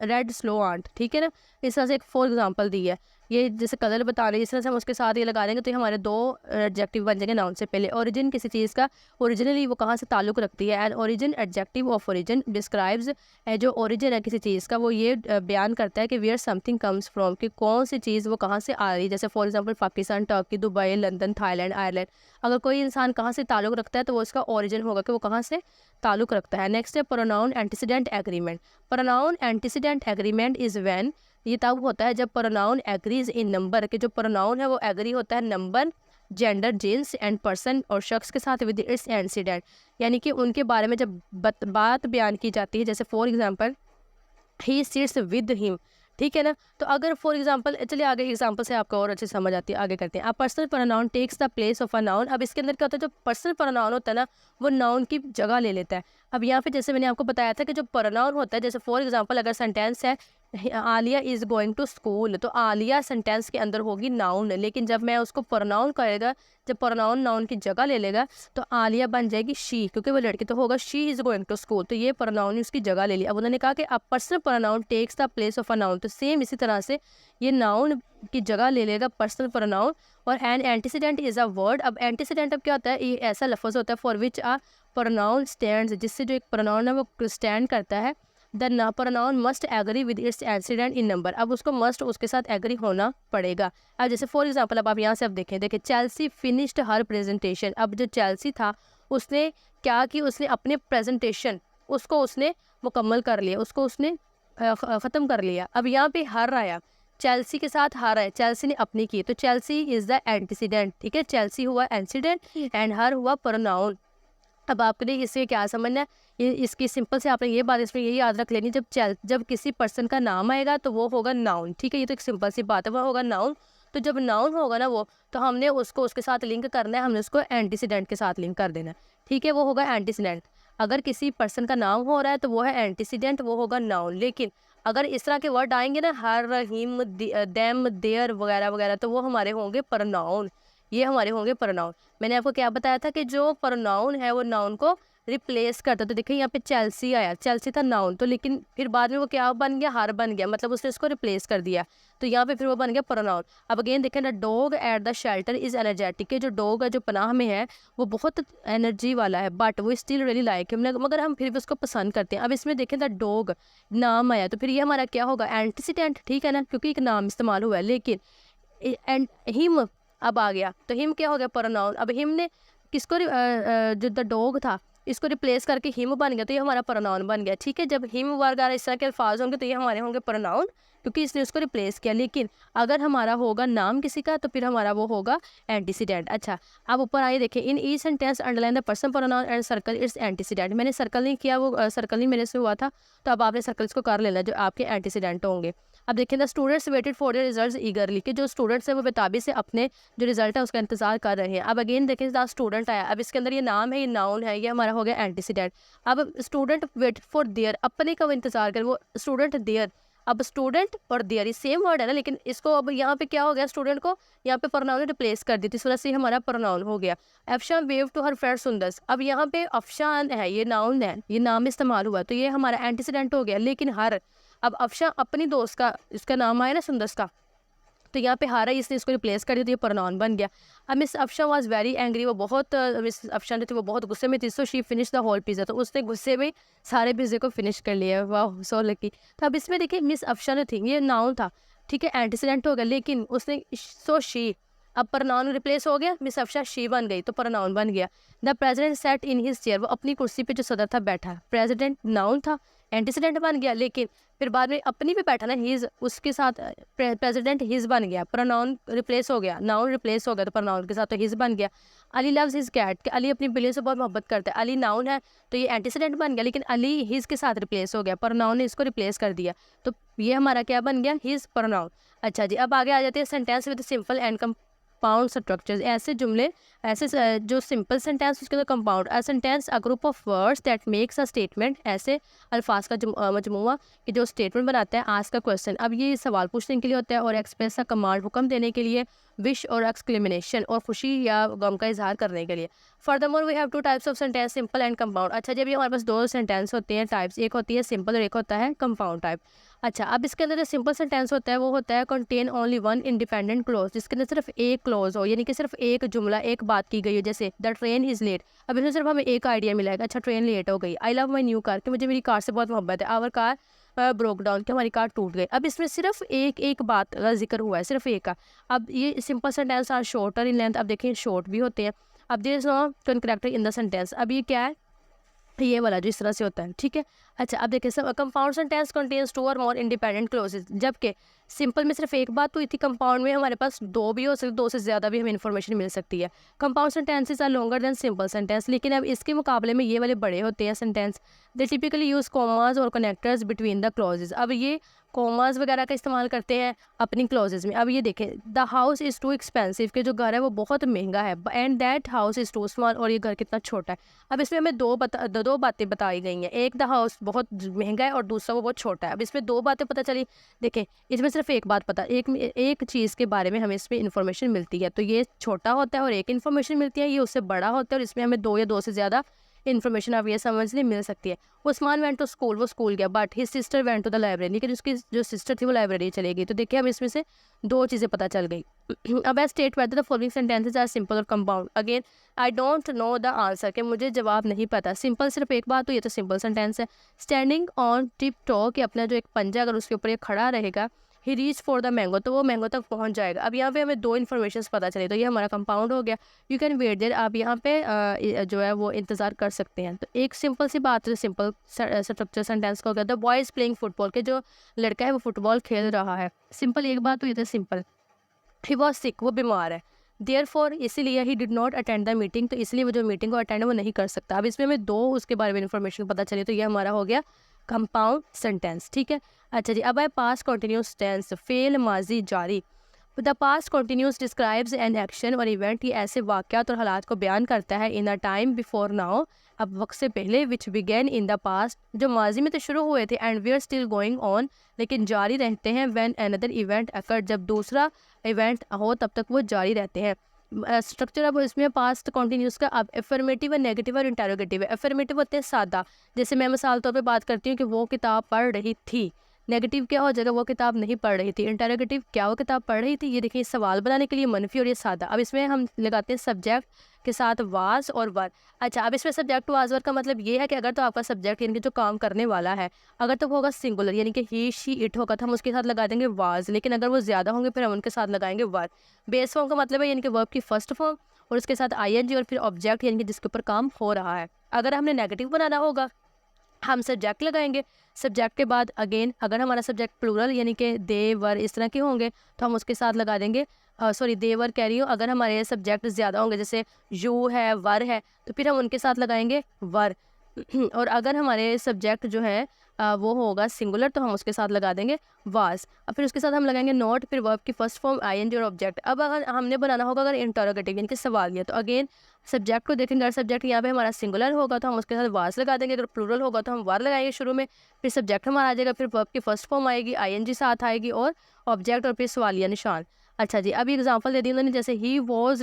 रेड स्लो आंट, ठीक है ना, इस तरह से एक फॉर एग्जांपल दी है। ये जैसे कलर बता रहे हैं, इस तरह से हम उसके साथ ये लगा देंगे तो ये हमारे दो एडजेक्टिव बन जाएंगे नाउन से पहले। ओरिजिन किसी चीज़ का ओरिजिनली वो कहाँ से ताल्लुक़ रखती है। And origin adjective of origin describes, जो ओरिजिन है किसी चीज़ का वो ये बयान करता है कि वेयर समथिंग कम्स फ्रॉम, कि कौन सी चीज़ वो कहाँ से आ रही है। जैसे for example Pakistan, Turkey, Dubai, London, Thailand, Ireland. अगर कोई इंसान कहाँ से ताल्लुक़ रखता है तो वो उसका ओरिजिन होगा कि वो कहाँ से ताल्लुक़ रखता है। नेक्स्ट है pronoun antecedent agreement. Pronoun antecedent agreement is when, ये तब होता है जब प्रोनाउन एग्रीज इन नंबर, के जो प्रोनाउन है वो एग्री होता है नंबर जेंडर जीन्स एंड पर्सन और शख्स के साथ विद इट्स इंसिडेंट, यानी कि उनके बारे में जब बात बयान की जाती है, जैसे for example he sits with him, ठीक है ना। तो अगर फॉर एग्जांपल, चलिए आगे एग्जांपल से आपको और अच्छे समझ आती है, आगे करते हैं। A personal pronoun takes the place of a noun. अब इसके अंदर क्या होता है, जो पर्सनल प्रोनाउन होता है ना वो नाउन की जगह ले लेता है। अब यहाँ पे जैसे मैंने आपको बताया था कि जो प्रोनाउन होता है, जैसे फॉर एग्जांपल अगर सेंटेंस है Alia is going to school, तो आलिया सेंटेंस के अंदर होगी नाउन, लेकिन जब मैं उसको प्रोनाउन करेगा, जब प्रोनाउन नाउन की जगह ले लेगा तो आलिया बन जाएगी शी, क्योंकि वो लड़की तो होगा she is going to school, तो ये प्रोनाउन उसकी जगह ले लिया। अब उन्होंने कहा कि अब personal pronoun takes the place of a noun, तो सेम इसी तरह से ये नाउन की जगह ले लेगा पर्सनल प्रोनाउन। और an antecedent is a word. अब एंटीसीडेंट अब क्या होता है, ये ऐसा लफ्ज़ होता है for which a pronoun stands, जिससे जो एक प्रोनाउन है वो स्टैंड करता है। The pronoun must agree with its antecedent in number. अब उसको मस्ट उसके साथ एग्री होना पड़ेगा। अब जैसे फॉर एग्जांपल अब आप यहाँ से अब देखें चेल्सी फिनिश्ड हर प्रेजेंटेशन। अब जो चेल्सी था उसने क्या कि उसने अपने प्रेजेंटेशन उसको उसने मुकम्मल कर लिया, उसको उसने ख़त्म कर लिया। अब यहाँ पे हर आया, चेल्सी के साथ हार है, चेल्सी ने अपनी की, तो चेल्सी इज़ द एंटीसीडेंट, ठीक है। चेल्सी हुआ एंटीसीडेंट एंड हर हुआ प्रोनाउन। अब आपने इससे क्या समझना है, ये इसकी सिंपल से आपने ये बात इसमें यही याद रख लेनी, जब किसी पर्सन का नाम आएगा तो वो होगा नाउन, ठीक है। ये तो एक सिंपल सी बात है, वो होगा नाउन। तो जब नाउन होगा ना वो, तो हमने उसको उसके साथ लिंक करना है, हमने उसको एंटीसीडेंट के साथ लिंक कर देना है, ठीक है। वो होगा एंटीसीडेंट। अगर किसी पर्सन का नाम हो रहा है तो वो है एंटीसीडेंट, वो होगा नाउन। लेकिन अगर इस तरह के वर्ड आएंगे ना, हर, हिम, देम, देयर वगैरह वगैरह, तो वो हमारे होंगे प्रोनाउन, ये हमारे होंगे प्रोनाउन। मैंने आपको क्या बताया था कि जो प्रोनाउन है वो नाउन को रिप्लेस करता है। तो देखिए यहाँ पे चेल्सी आया, चेल्सी था नाउन, तो लेकिन फिर बाद में वो क्या बन गया, हार बन गया, मतलब उसने इसको रिप्लेस कर दिया, तो यहाँ पे फिर वो बन गया प्रोनाउन। अब अगेन देखें, the dog at the shelter is energetic, के जो डॉग है जो पनाह में है वो बहुत एनर्जी वाला है, बट वो स्टिल रियली लाइक हिम, मगर हम फिर भी उसको पसंद करते हैं। अब इसमें देखें द डॉग नाम आया, तो फिर ये हमारा क्या होगा, एंटीसीडेंट, ठीक है ना, क्योंकि एक नाम इस्तेमाल हुआ है। लेकिन एंड हिम अब आ गया, तो हिम क्या हो गया, प्रोनाउन। अब हिम ने किसको जो द डॉग था इसको रिप्लेस करके हिम बन गया, तो ये हमारा प्रोनाउन बन गया, ठीक है। जब हिम वगैरह इस तरह के अल्फाज होंगे तो ये हमारे होंगे प्रोनाउन, क्योंकि इसने उसको रिप्लेस किया। लेकिन अगर हमारा होगा नाम किसी का, तो फिर हमारा वो होगा एंटीसीडेंट। अच्छा, अब ऊपर आइए देखें, in each sentence underline the person pronoun and circle it's antecedent. मैंने सर्कल नहीं किया, वो सर्कल नहीं मेरे से हुआ था, तो अब आपने सर्कल इसको कर लेना जो आपके एंटीसीडेंट होंगे। अब देखिए, the students waited for the results ईगरली, कि जो स्टूडेंट्स हैं वो बेताबी से अपने जो रिजल्ट है उसका इंतजार कर रहे हैं। अब अगेन देखिए, द स्टूडेंट आया, अब इसके अंदर ये नाम है, ये नाउन है, ये हमारा हो गया एंटीसीडेंट। अब स्टूडेंट वेट फॉर देयर, अपने का वो इंतजार कर, वो स्टूडेंट देयर। अब स्टूडेंट और देयर ये सेम वर्ड है ना, लेकिन इसको अब यहाँ पे क्या हो गया, स्टूडेंट को यहाँ पे प्रोनाउन ने रिप्लेस कर दी, तो इस वजह से हमारा प्रोनाउन हो गया। Afshan wave to her friend Sundar. अब यहाँ पे अफशान है, ये नाउन है, ये नाम इस्तेमाल हुआ, तो ये हमारा एंटीसीडेंट हो गया। लेकिन हर, अब अफशा अपनी दोस्त का, इसका नाम आया ना सुंदस का, तो यहाँ पे हारा इसने इसको रिप्लेस कर दिया, तो ये प्रोनाउन बन गया। अब miss Afsha was very angry, वो बहुत मिस अफशा जो थी वो बहुत गुस्से में थी। So she finish the whole pizza, तो उसने गुस्से में सारे पिज़्ज़े को फिनिश कर लिया। वाह, सो लकी। तो अब इसमें देखिए, मिस अफशा जो थी ये नाउन था, ठीक है, एंटीसीडेंट हो गया, लेकिन उसने सो शी, अब प्रोनाउन रिप्लेस हो गया, मिस अफशा शी बन गई, तो प्रोनाउन बन गया। The president set in his chair, वो अपनी कुर्सी पे जो सदर था बैठा, प्रेसिडेंट नाउन था, एंटीसीडेंट बन गया, लेकिन फिर बाद में अपनी पे बैठा ना, हिज, उसके साथ प्रेसिडेंट हिज बन गया, प्रोनाउन रिप्लेस हो गया, नाउन रिप्लेस हो गया, तो प्रोनाउन के साथ तो हिज बन गया। Ali loves his cat, Ali अपनी बिल्ली से बहुत मोहब्बत करता है, अली नाउन है, तो ये एंटीसीडेंट बन गया, लेकिन अली हिज के साथ रिप्लेस हो गया, प्रोनाउन ने इसको रिप्लेस कर दिया, तो ये हमारा क्या बन गया, हिज प्रोनाउन। अच्छा जी, अब आगे आ जाते हैं sentence with simple and compound structures. ऐसे जुमले, ऐसे जो सिंपल सेंटेंस उसके अंदर compound. A sentence a group of words that makes a statement, ऐसे अल्फाज का मजमूआ कि जो स्टेटमेंट बनाता है। आस्क अ क्वेश्चन, अब ये सवाल पूछने के लिए होता है, और एक्सप्रेस अ कमांड, हुक्म देने के लिए। विश और एक्सक्लेमेशन, और खुशी या गम का इजहार करने के लिए। Furthermore we have two types of sentence, simple and compound. अच्छा, जब ये हमारे पास दो सेंटेंस होते हैं टाइप्स, एक होती है सिंपल और एक होता है कंपाउंड टाइप। अच्छा, अब इसके अंदर जो सिंपल सेंटेंस होता है वो होता है contain only one independent clause, जिसके अंदर सिर्फ एक क्लोज हो, यानी कि सिर्फ एक जुमला, एक बात की गई हो, जैसे द ट्रेन इज़ लेट। अब इसमें सिर्फ हमें एक आइडिया मिला है, अच्छा ट्रेन लेट हो गई। I love my new car, कि मुझे मेरी कार से बहुत मोहब्बत है। आवर कार ब्रोक डाउन, कि हमारी कार टूट गई। अब इसमें सिर्फ एक बात का जिक्र हुआ है, सिर्फ एक का। अब ये simple sentence are shorter in length, अब देखिए शॉर्ट भी होते हैं। अब there is no character in the sentence, अब ये क्या है, ये वाला जो इस तरह से होता है, ठीक है। अच्छा, अब देखिए सब compound sentence contains two or more independent closes, जबकि सिंपल में सिर्फ एक बात हुई थी, कंपाउंड में हमारे पास दो भी हो सकते, दो से ज़्यादा भी हमें इन्फॉर्मेशन मिल सकती है। Compound sentences are longer than simple sentence, लेकिन अब इसके मुकाबले में ये वाले बड़े होते हैं सेंटेंस। दे टिपिकली यूज़ कॉमाज और कनेक्टर्स बिटवीन द क्लॉजेज। अब ये कॉमाज वगैरह का इस्तेमाल करते हैं अपनी क्लॉजेज में। अब ये देखें, the house is too expensive, के जो घर है वो बहुत महंगा है, and that house is too small, और ये घर कितना छोटा है। अब इसमें हमें दो बातें बताई गई हैं, एक द हाउस बहुत महंगा है और दूसरा वो बहुत छोटा है। अब इसमें दो बातें पता चली। देखें, इसमें सिर्फ एक बात पता, एक चीज़ के बारे में हमें इसमें इन्फॉर्मेशन मिलती है, तो ये छोटा होता है और एक इन्फॉर्मेशन मिलती है, ये उससे बड़ा होता है और इसमें हमें दो या दो से ज़्यादा इन्फॉर्मेशन आप ये समझ ली मिल सकती है। उस्मान वेंट टू स्कूल, वो स्कूल गया, but his sister went to the library, लेकिन उसकी जो सिस्टर थी वो लाइब्रेरी चली गई। तो देखिए हम इसमें से दो चीज़ें पता चल गई। अब I state whether the following sentences are simple और compound. Again I don't know the answer, कि मुझे जवाब नहीं पता। सिंपल सिर्फ एक बात, तो ये तो सिंपल सेंटेंस है। स्टैंडिंग ऑन टिप टॉ, कि अपना जो एक पंजा अगर उसके ऊपर ये खड़ा रहेगा, ही रीच फॉर द मैंगो, तो वो मैंगो तक पहुंच जाएगा। अब यहाँ पे हमें दो इन्फॉर्मेशन पता चले, तो ये हमारा कंपाउंड हो गया। यू कैन वेट देयर, आप यहाँ पे जो है वो इंतज़ार कर सकते हैं। तो एक सिंपल सी बात है, सिंपल स्ट्रक्चर सेंटेंस का हो गया। The boy is playing football, के जो लड़का है वो फुटबॉल खेल रहा है। सिंपल एक बात, तो ये तो सिंपल। ही वॉज सिक, वो बीमार है। देयर फॉर, इसीलिए he did not attend the meeting, तो इसलिए वो जो मीटिंग को अटेंड है वो नहीं कर सकता। अब इसमें हमें दो उसके बारे में इन्फॉर्मेशन पता चली, तो ये हमारा हो गया कंपाउंड सेंटेंस, ठीक है। अच्छा जी, अब है पास्ट कंटिन्यूस टेंस, फेल माजी जारी। The past continuous describes an action और इवेंट, ये ऐसे वाक़यात और हालात को बयान करता है। In a time before now, अब वक्त से पहले, which began in the past, जो माजी में तो शुरू हुए थे, and we are still going on, लेकिन जारी रहते हैं। व्हेन अनदर इवेंट अकर, जब दूसरा इवेंट हो तब तक वो जारी रहते हैं। स्ट्रक्चर अब इसमें पास्ट कॉन्टीन्यूस का, अब एफर्मेटिव और नेगेटिव और इंटेरोगेटिव है। एफर्मेटिव होते हैं सादा, जैसे मैं मिसाल तौर पे बात करती हूँ कि वो किताब पढ़ रही थी। नेगेटिव क्या हो जाएगा, वो किताब नहीं पढ़ रही थी। इंटेरोगेटिव, क्या वो किताब पढ़ रही थी। ये देखिए सवाल बनाने के लिए मनफी और ये सादा। अब इसमें हम लगाते हैं सब्जेक्ट के साथ वाज और वर। अच्छा, अब इसमें सब्जेक्ट वाज वर का मतलब ये है कि अगर तो आपका सब्जेक्ट यानी कि जो काम करने वाला है, अगर तो वो होगा सिंगुलर यानी कि ही शी इट होगा, तो हम उसके साथ लगा देंगे वाज, लेकिन अगर वो ज़्यादा होंगे फिर हम उनके साथ लगाएंगे वर। बेस फॉर्म का मतलब है यानी कि वर्ब की फर्स्ट फॉर्म और उसके साथ आईएनजी और फिर ऑब्जेक्ट यानी कि जिसके ऊपर काम हो रहा है। अगर हमने नेगेटिव बनाना होगा हम सब्जेक्ट लगाएंगे। सब्जेक्ट के बाद अगेन अगर हमारा सब्जेक्ट प्लूरल यानी कि दे वर इस तरह के होंगे तो हम उसके साथ लगा देंगे सॉरी दे वर कह रही हूँ। अगर हमारे सब्जेक्ट ज़्यादा होंगे जैसे यू है वर है तो फिर हम उनके साथ लगाएंगे वर। और अगर हमारे सब्जेक्ट जो है वो होगा सिंगुलर तो हम उसके साथ लगा देंगे वाज। और फिर उसके साथ हम लगाएंगे नॉट, फिर वर्ब की फर्स्ट फॉर्म आईएनजी और ऑब्जेक्ट। अब अगर हमने बनाना होगा अगर इंटरोगेटिव यानी कि सवालिया तो अगेन सब्जेक्ट को देखेंगे। अगर सब्जेक्ट यहाँ पे हमारा सिंगुलर होगा तो हम उसके साथ वाज लगा देंगे, अगर प्लूरल होगा तो हम वार लगाएंगे शुरू में, फिर सब्जेक्ट हमारा आ जाएगा, फिर वर्ब की फर्स्ट फॉर्म आएगी, आईएनजी साथ आएगी और ऑब्जेक्ट और फिर सवालिया निशान। अच्छा जी, अभी एग्जांपल दे दी उन्होंने, जैसे he was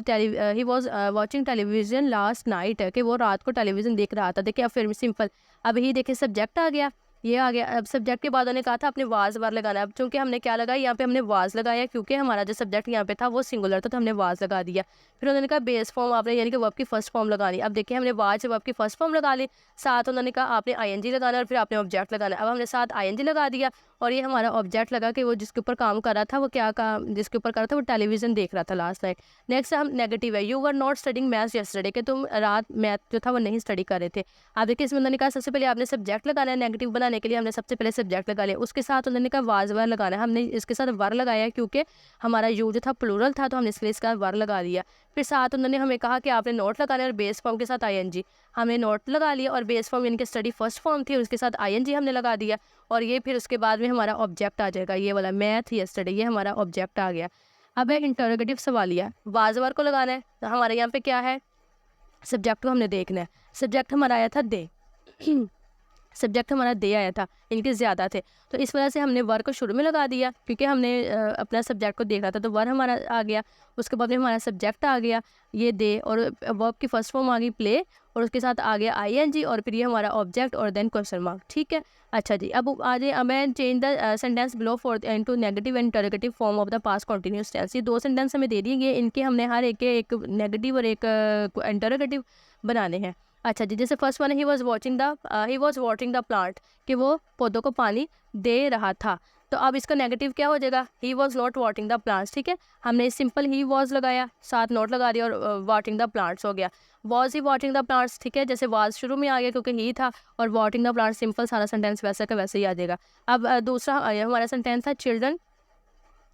watching television last night, कि वो रात को टेलीविज़न देख रहा था। देखिए अब फिर सिंपल, अब ही देखिए सब्जेक्ट आ गया, ये आ गया। अब सब्जेक्ट के बाद उन्होंने कहा था आपने वाज वार लगाना है। अब चूंकि हमने क्या लगाया यहाँ पे हमने वाज लगाया क्योंकि हमारा जो सब्जेक्ट यहाँ पे था वो सिंगुलर था तो हमने वाज लगा दिया। फिर उन्होंने कहा बेस फॉर्म आपने यानी कि वर्ब की फर्स्ट फॉर्म लगानी। अब देखिए हमने वाज वर्ब की फर्स्ट फॉर्म लगा ली, साथ उन्होंने कहा आपने आईएनजी लगाना और फिर आपने ऑब्जेक्ट लगाना। अब हमने साथ आईएनजी लगा दिया और ये हमारा ऑब्जेक्ट लगा कि वो जिसके ऊपर काम कर रहा था वो क्या काम जिसके ऊपर कर रहा था वो टेलीविज़न देख रहा था लास्ट नाइट। नेक्स्ट हम नेगेटिव है, you were not studying maths yesterday, कि तुम रात मैथ जो था वो नहीं स्टडी कर रहे थे। आप देखिए इसमें उन्होंने कहा सबसे पहले आपने सब्जेक्ट लगाना है, नेगेटिव बनाने के लिए हमने सबसे पहले सब्जेक्ट लगा लिया, उसके साथ उन्होंने कहा वाज वर लगाना है, हमने इसके साथ वर लगाया क्योंकि हमारा यू जो था प्लूरल था तो हमने इसके लिए इसका वर लगा दिया। फिर साथ उन्होंने हमें कहा कि आपने नोट लगाना है और बेस फॉर्म के साथ आईएनजी, हमने नोट लगा लिया और बेस फॉर्म यानी कि स्टडी फर्स्ट फॉर्म थी उसके साथ आईएनजी हमने लगा दिया और ये फिर उसके बाद में हमारा ऑब्जेक्ट आ जाएगा, ये वाला मैथ यस्टरडे, ये हमारा ऑब्जेक्ट आ गया। अब है इंटरोगेटिव सवालिया, वाजवार को लगाना है तो हमारे यहाँ पे क्या है सब्जेक्ट को हमने देखना है। सब्जेक्ट हमारा आया था दे सब्जेक्ट हमारा दे आया था, इनके ज़्यादा थे तो इस वजह से हमने वर को शुरू में लगा दिया क्योंकि हमने अपना सब्जेक्ट को देख रहा था तो वर हमारा आ गया। उसके बाद में हमारा सब्जेक्ट आ गया ये दे और वर्ब की फर्स्ट फॉर्म आ गई प्ले और उसके साथ आ गया आईएनजी और फिर ये हमारा ऑब्जेक्ट और देन क्वेश्चन मार्क। ठीक है, अच्छा जी, अब आ जाए, अब मैं change the sentence below for into negative and interrogative form of the past continuous tense. ये दो सेंटेंस हमें दे दिए गए, इनके हमने हर एक नेगेटिव और एक इंटरोगेटिव बनाने हैं। अच्छा जी, जैसे first one he was watering the plant, कि वो पौधों को पानी दे रहा था। तो अब इसका नेगेटिव क्या हो जाएगा, he was not watering the plants. ठीक है, हमने सिंपल ही वॉज लगाया, साथ नॉट लगा दिया और वाटरिंग द प्लांट्स हो गया। Was he watering the plants, ठीक है, जैसे वाज शुरू में आ गया क्योंकि ही था, और वाटरिंग द प्लांट्स सिंपल सारा सेंटेंस वैसा का वैसे ही आ जाएगा। अब दूसरा हमारा सेंटेंस था चिल्ड्रन,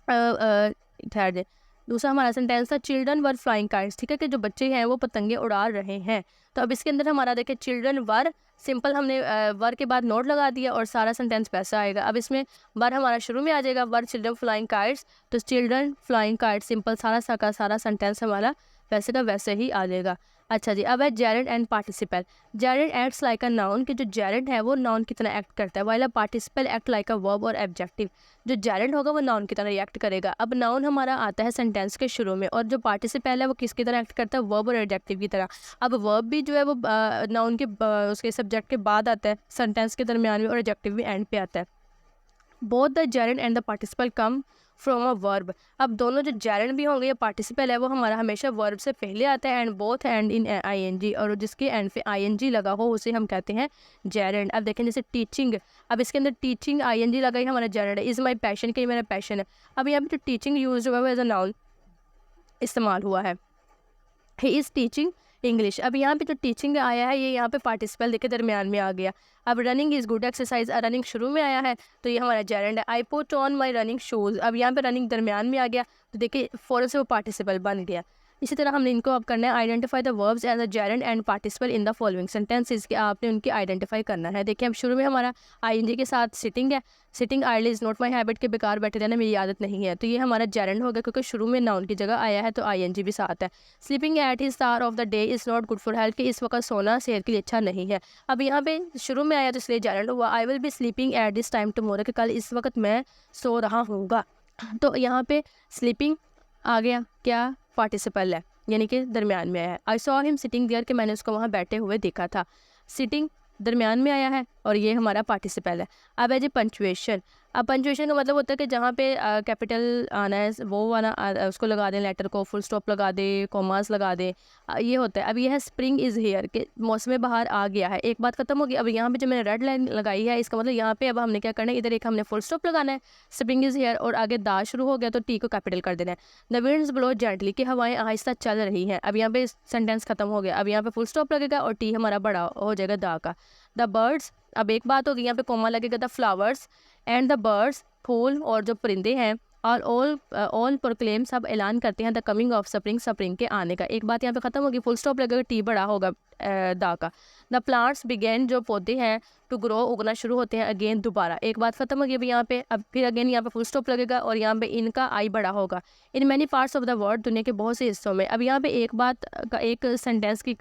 ठहर दे, दूसरा हमारा सेंटेंस था चिल्ड्रन वर फ्लाइंग काइट्स। ठीक है, कि जो बच्चे हैं वो पतंगे उड़ा रहे हैं। तो अब इसके अंदर हमारा देखिए चिल्ड्रन वर, सिंपल हमने वर के बाद नोट लगा दिया और सारा सेंटेंस वैसा आएगा। अब इसमें वर हमारा शुरू में आ जाएगा, वर चिल्ड्रन फ्लाइंग काइट्स, तो चिल्ड्रन फ्लाइंग काइट्स सिंपल सारा का सारा सेंटेंस हमारा वैसे का वैसे ही आ जाएगा। अच्छा जी, अब है gerund and participle. Gerund acts like a noun, कि जो जेरेंड है वो नाउन की तरह एक्ट करता है, while a participle act like a verb और एब्जेक्टिव। जो जेरेंड होगा वो नाउन की तरह रिएक्ट करेगा। अब नाउन हमारा आता है सेंटेंस के शुरू में, और जो पार्टिसिपल है वो किसकी तरह एक्ट करता है, वर्ब और एडजेक्टिव की तरह। अब वर्ब भी जो है वो नाउन के उसके सब्जेक्ट के बाद आता है, सेंटेंस के दरमियान में, और एडजेक्टिव भी एंड पे आता है। Both the gerund and the participle come from a verb. अब दोनों जो जेरेंड भी होंगे या पार्टिसिपल है वो हमारा हमेशा वर्ब से पहले आता है, and both end in ING, और जिसके एंड पे आईएनजी लगा हो उसे हम कहते हैं जेरेंड। अब देखें जैसे टीचिंग, अब इसके अंदर टीचिंग आईएनजी लगा ही हमारा जेरेंड है। इज़ माई पैशन, कि मेरा पैशन है। अब यहाँ पे जो टीचिंग यूज हुआ है वो एज अ नाउन इस्तेमाल हुआ है, ही इज़ टीचिंग इंग्लिश। अब यहाँ पे जो टीचिंग आया है ये यहाँ पे पार्टिसिपल देखे दरमियान में आ गया। अब running is good exercise, running शुरू में आया है तो ये हमारा जेरेंड है। I put on my running shoes, अब यहाँ पे रनिंग दरमियान में आ गया तो देखिए फ़ौरन से वो पार्टिसिपल बन गया। इसी तरह हमने इनको अब करना है identify the verbs as a gerund and participle in the following sentences, कि आपने उनकी आइडेंटिफाई करना है। देखिए अब शुरू में हमारा आईएनजी के साथ सिटिंग है, sitting ideally is not my habit, के बेकार बैठे रहना मेरी आदत नहीं है, तो ये हमारा जेरेंड हो गया क्योंकि शुरू में नाउन की जगह आया है तो आईएनजी भी साथ है। Sleeping at his hour of the day is not good for health, कि इस वक्त सोना सेहत के लिए अच्छा नहीं है। अब यहाँ पे शुरू में आया तो इसलिए जेरेंड हुआ। I will be sleeping at this time tomorrow, कि कल इस वक्त मैं सो रहा हूँगा, तो यहाँ पे स्लीपिंग आ गया, क्या पार्टिसिपल है यानी कि दरमियान में आया है। I saw him sitting there, कि मैंने उसको वहाँ बैठे हुए देखा था। सिटिंग दरमियान में आया है और ये हमारा पार्टिसिपल है। अब है जी पंचुएशन। अब पंचुएशन का मतलब होता है कि जहाँ पे कैपिटल आना है वो वाला उसको लगा दें, लेटर को फुल स्टॉप लगा दे, कॉमास लगा दे, ये होता है। अब ये है स्प्रिंग इज़ हेयर, के मौसम बहार आ गया है। एक बात खत्म होगी। अब यहाँ पे जो मैंने रेड लाइन लगाई है इसका मतलब यहाँ पे अब हमने क्या करना है, इधर एक हमने फुल स्टॉप लगाना है, स्प्रिंग इज़ हेयर, और आगे दा शुरू हो गया तो टी को कैपिटल कर देना है। द विंड्स ब्लो जेंटली, कि हवाएं आहिस्ता चल रही हैं। अब यहाँ पे सेंटेंस खत्म हो गया। अब यहाँ पे फुल स्टॉप लगेगा और टी हमारा बड़ा हो जाएगा दा का। द बर्ड्स, अब एक बात होगी यहाँ पे कोमा लगेगा, the flowers and the birds, फूल और जो परिंदे हैं, और ऑल प्रोक्लेम, सब ऐलान करते हैं the coming of spring, spring के आने का। एक बात यहाँ पे खत्म होगी, फुल स्टॉप लगेगा, टी बड़ा होगा दा का। द प्लांट्स बिगेन, जो पौधे हैं, टू ग्रो, उगना शुरू होते हैं, अगेन दोबारा। एक बात खत्म होगी अभी यहाँ पे, अब फिर अगेन यहाँ पे फुल स्टॉप लगेगा और यहाँ पे इनका आई बड़ा होगा। In many parts of the world, दुनिया के बहुत से हिस्सों में। अब यहाँ पे एक बात का एक सेंटेंस की,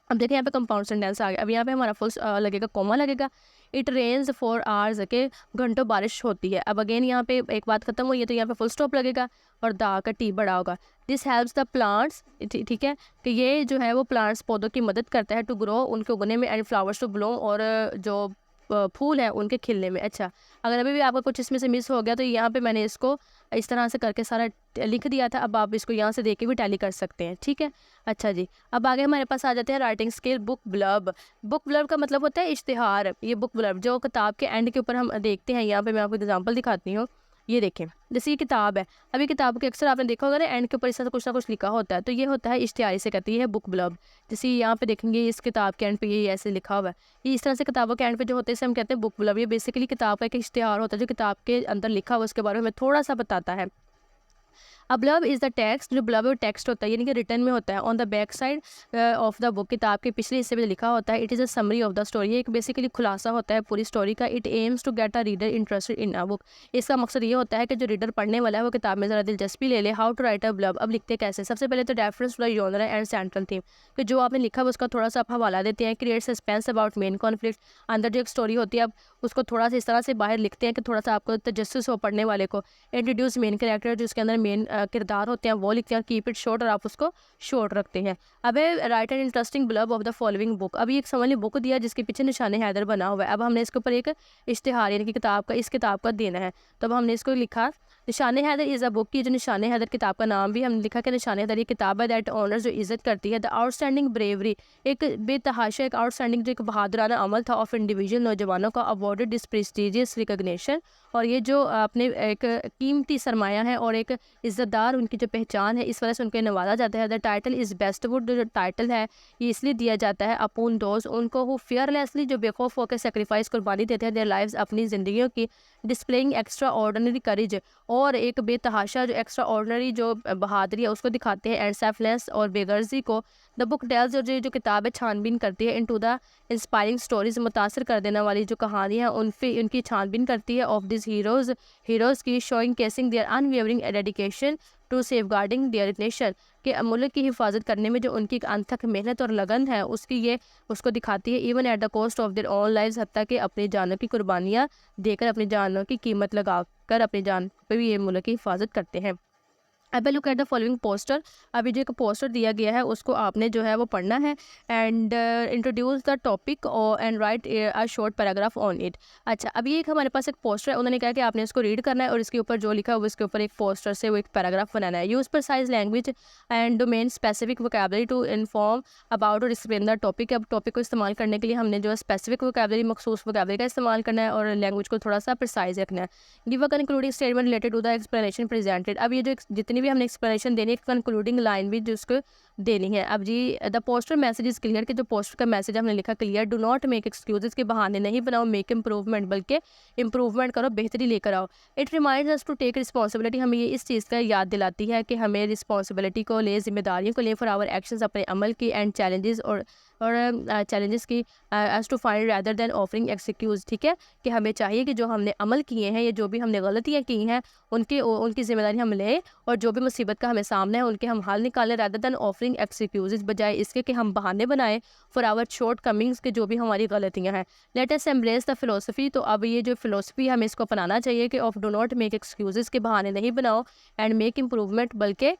अब देखिए यहाँ पे कंपाउंड सेंटेंस आ गया। अब यहाँ पे हमारा फुल लगेगा, कोमा लगेगा। इट रेन्स फॉर आवर्स, के घंटों बारिश होती है। अब अगेन यहाँ पे एक बात खत्म हुई है तो यहाँ पे फुल स्टॉप लगेगा और दा का टी बड़ा होगा। दिस हेल्प्स द प्लांट्स, ठीक है, कि ये जो है वो प्लांट्स पौधों की मदद करता है, टू ग्रो, उनके उगने में, एंड फ्लावर्स टू ब्लूम, और जो फूल है उनके खिलने में। अच्छा, अगर अभी भी आपका कुछ इसमें से मिस हो गया तो यहाँ पे मैंने इसको इस तरह से करके सारा लिख दिया था। अब आप इसको यहाँ से देख के भी टैली कर सकते हैं, ठीक है। अच्छा जी, अब आगे हमारे पास आ जाते हैं writing skill. Book blurb, book blurb का मतलब होता है इश्तिहार। ये बुक ब्लर्ब जो किताब के एंड के ऊपर हम देखते हैं, यहाँ पे मैं आपको एग्जांपल दिखाती हूँ। ये देखें, जैसे ये किताब है, अभी किताब के अक्सर आपने देखा होगा ना एंड के ऊपर इस तरह कुछ ना कुछ लिखा होता है, तो ये होता है इश्तिहारी से कहती है बुक ब्लर्ब। जैसे यहाँ पे देखेंगे इस किताब के एंड पे ये ऐसे लिखा हुआ है, ये इस तरह से किताबों के एंड पे जो होते हैं इसे हम कहते हैं बुक ब्लर्ब। ये बेसिकली किताब का एक इश्तिहार होता है जो किताब के अंदर लिखा हुआ उसके बारे में थोड़ा सा बताता है। अब ब्लर्ब इज़ द टेक्स्ट, जो ब्लर्ब टेक्स्ट होता है यानी कि रिटर्न में होता है on the back side of the book, किताब के पिछले हिस्से में लिखा होता है। It is a summary of the story, ये एक बेसिकली खुलासा होता है पूरी स्टोरी का। It aims to get a reader interested in a book, इसका मकसद ये होता है कि जो रीडर पढ़ने वाला है वो किताब में ज़रा दिलचस्पी ले ले। How to write a blurb, अब लिखते कैसे, सबसे पहले तो reference to the genre and central theme, कि जो आपने लिखा है उसका थोड़ा सा आप हवाला देते हैं। Create suspense about main conflict, अंदर जो एक स्टोरी होती है अब उसको थोड़ा सा इस तरह से बाहर लिखते हैं कि थोड़ा सा आपको तजस्सुस हो पढ़ने वाले को। इंट्रोड्यूस मेन कैरेक्टर, जो उसके अंदर मेन किरदार होते हैं वो लिखते हैं, कीप इट शॉर्ट, और आप उसको शॉर्ट रखते हैं। अब है right an interesting blurb of the following book. अभी एक समझ बुक दिया जिसके पीछे निशान हैदर बना हुआ है। अब हमने इसके ऊपर एक इश्तिहार यानी कि किताब का, इस किताब का देना है। तो अब हमने इसको लिखा निशान हैदर इज़ अ बुक की, जो निशान हैदर किताब का नाम भी हमने लिखा कि निशान हैदर ये किताब है दैट ऑनर्स, जो इज़्ज़त करती है, द आउटस्टैंडिंग ब्रेवरी, एक बेतहाशा एक आउटस्टैंडिंग जो एक बहादुराना अमल था, ऑफ इंडिविजुअल नौजवानों का, अवॉर्डेड दिस प्रेस्टिजियस रिकग्निशन, और ये जो अपने एक कीमती सरमाया है और एक इज़्ज़तदार उनकी जो पहचान है, इस वजह से उनको नवाजा जाता है। The title is best would, जो टाइटल है ये इसलिए दिया जाता है अपून दोज उनको वो फियरलेसली, जो बेखौफ होकर सेक्रीफाइस कुर्बानी देते हैं देयर लाइव्स, अपनी ज़िंदगियों की, डिस्प्लेइंग एक्स्ट्रा ऑर्डनरी करेज, और एक बेतहाशा जो एक्स्ट्रा ऑर्डनरी जो बहादुरी है उसको दिखाते हैं, एंड सेल्फलेस और बेगर्जी को। द बुक टेल्स, और जो किताब है छानबीन करती है, इनटू द इंस्पायरिंग स्टोरीज, मुतासर कर देने वाली जो कहानी है उनकी छानबीन करती है, ऑफ दिस हीरोज़ की, showcasing their unwavering dedication to safeguarding their nation, के मुल्क की हिफाजत करने में जो उनकी एक अनथक मेहनत और लगन है उसकी ये उसको दिखाती है, even at the cost of their own lives, हत्ता कि अपनी जानों की कुर्बानियाँ देकर, अपनी जानों की कीमत लगाकर अपनी जान पर भी ये मुल्क की हिफाजत करते हैं। अब look at the following poster. अभी जो एक पोस्टर दिया गया है उसको आपने जो है वो पढ़ना है, and introduce the topic and right a short paragraph on it. अच्छा, अभी एक हमारे पास एक पोस्टर है, उन्होंने कहा कि आपने इसको रीड करना है और इसके ऊपर जो लिखा है वो इसके ऊपर एक पोस्टर से वो एक पैराग्राफ बनाना है। Use precise language and domain specific vocabulary to inform about और एक्सप्लेन द टॉपिक। अब टॉपिक को इस्तेमाल करने के लिए हमने जो है स्पेसिफिक वोकैबुलरी, मखसूस वोकैबुलरी का इस्तेमाल करना है और लैंग्वेज को थोड़ा सा प्रिसाइज रखना है। Give a concluding statement related to the explanation presented. अब ये जो जितनी भी हमने एक्सप्लेनेशन देनी है, कंक्लूडिंग लाइन भी जो उसको देनी है। अब G the poster message is clear, कि जो पोस्टर का मैसेज हमने लिखा clear, do not make excuses, के बहाने नहीं बनाओ, मेक इम्प्रूवमेंट, बल्कि इम्प्रूवमेंट करो, बेहतरी लेकर आओ। It reminds us to take responsibility, हमें ये इस चीज़ का याद दिलाती है कि हमें रिस्पॉन्सिबिलिटी को ले, जिम्मेदारियों को ले, फॉर आवर एक्शंस, अपने अमल की, एंड चैलेंजेस और चैलेंजेस की, as to find rather than offering excuse. ठीक है, कि हमें चाहिए कि जो हमने अमल किए हैं, ये जो भी हमने गलतियाँ की हैं उनकी जिम्मेदारी हम लें, और जो भी मुसीबत का हमें सामना है उनके हम हल निकालें, रैदर देन ऑफरिंग एक्सक्यूजेज, बजाय इसके कि हम बहाने बनाएं फॉर आवर शॉर्ट कमिंग्स, के जो भी हमारी गलतियाँ हैं। Let us embrace the philosophy. तो अब ये जो फिलोसफी हमें इसको अपनाना चाहिए कि of do not make excuses, के बहाने नहीं बनाओ, एंड मेक इम्प्रूवमेंट, बल्कि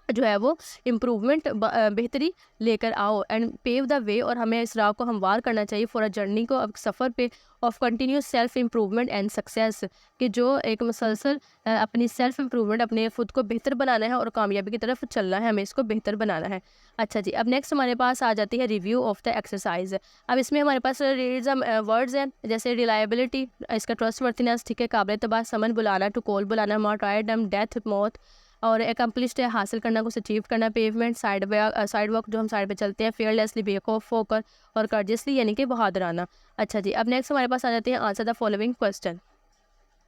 जो है वो इम्प्रूवमेंट, बेहतरी लेकर आओ, एंड पेव द वे, और हमें इस राह को हमवार करना चाहिए, फॉर अ जर्नी को, अब सफ़र पे, of continuous self improvement and success, कि जो एक मुसलसल अपनी सेल्फ इम्प्रूवमेंट, अपने खुद को बेहतर बनाना है और कामयाबी की तरफ चलना है, हमें इसको बेहतर बनाना है। अच्छा जी, अब नेक्स्ट हमारे पास आ जाती है रिव्यू ऑफ द एक्सरसाइज। अब इसमें हमारे पास वर्ड्स हैं, जैसे रिलायबिलिटी, इसका ट्रस्ट वर्थिनेस, ठीक है, काबिल तबाह, समन बुलाना, टू कॉल बुलाना, मार्टायरडम, डेथ, मौत, और एकम्पलिश्ड है, हासिल करना, कुछ अचीव करना, पेवमेंट, साइड वॉक, जो हम साइड पे चलते हैं, फेयरलेसली, बेखौफ होकर, और कर्जियसली यानी कि बहादुराना। अच्छा जी, अब नेक्स्ट हमारे पास आ जाते हैं आंसर द फॉलोइंग क्वेश्चन।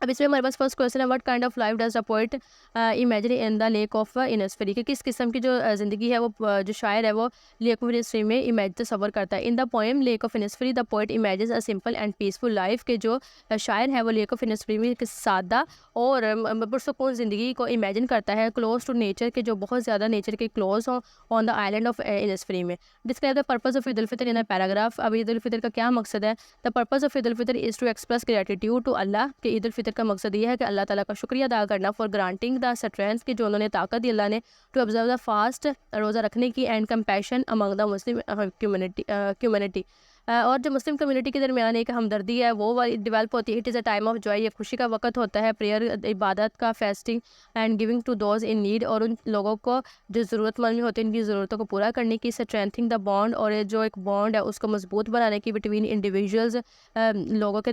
अब इसमें हमारे पास फर्स्ट क्वेश्चन है, what kind of life does the poet imagine in the lake of Innisfree, कि किस किस्म की जो ज़िंदगी है वो जो शायर है वो लेक ऑफ इनस्फेरी में इमेज तस्वर करता है। In the poem lake of Innisfree the poet imagine a simple and peaceful life, के जो शायर है वो लेक ऑफ इनस्फेरी में एक सादा और पुरसकून ज़िंदगी को इमेजिन करता है, क्लोज टू नेचर, के जो बहुत ज़्यादा नेचर के क्लोज हों, on the island of Innisfree में। Describe the purpose of Eid ul Fitr in a paragraph. अब ईद उल फितर का क्या मकसद है? The purpose of Eid ul Fitr is to express gratitude to Allah, कि ईद उल फितर का मकसद ये है कि अल्लाह ताला का शुक्रिया अदा करना, फॉर ग्रांटिंग द स्ट्रेंथ, की जो उन्होंने ताकत दी अल्लाह ने, टू ऑब्जर्व द फास्ट, रोज़ा रखने की, and compassion among the Muslim community, और जो मुस्लिम कम्युनिटी के दरमियान एक हमदर्दी है वो वाली डेवलप होती है। It is a time of joy, ये खुशी का वक्त होता है, प्रेयर, इबादत का, fasting, and giving to those in need, और उन लोगों को जो ज़रूरतमंद होते हैं इनकी ज़रूरतों को पूरा करने की, स्ट्रेंथिंग द बॉन्ड, और ये जो एक बॉन्ड है उसको मजबूत बनाने की, बिटवीन इंडिविजुअल्स, लोगों के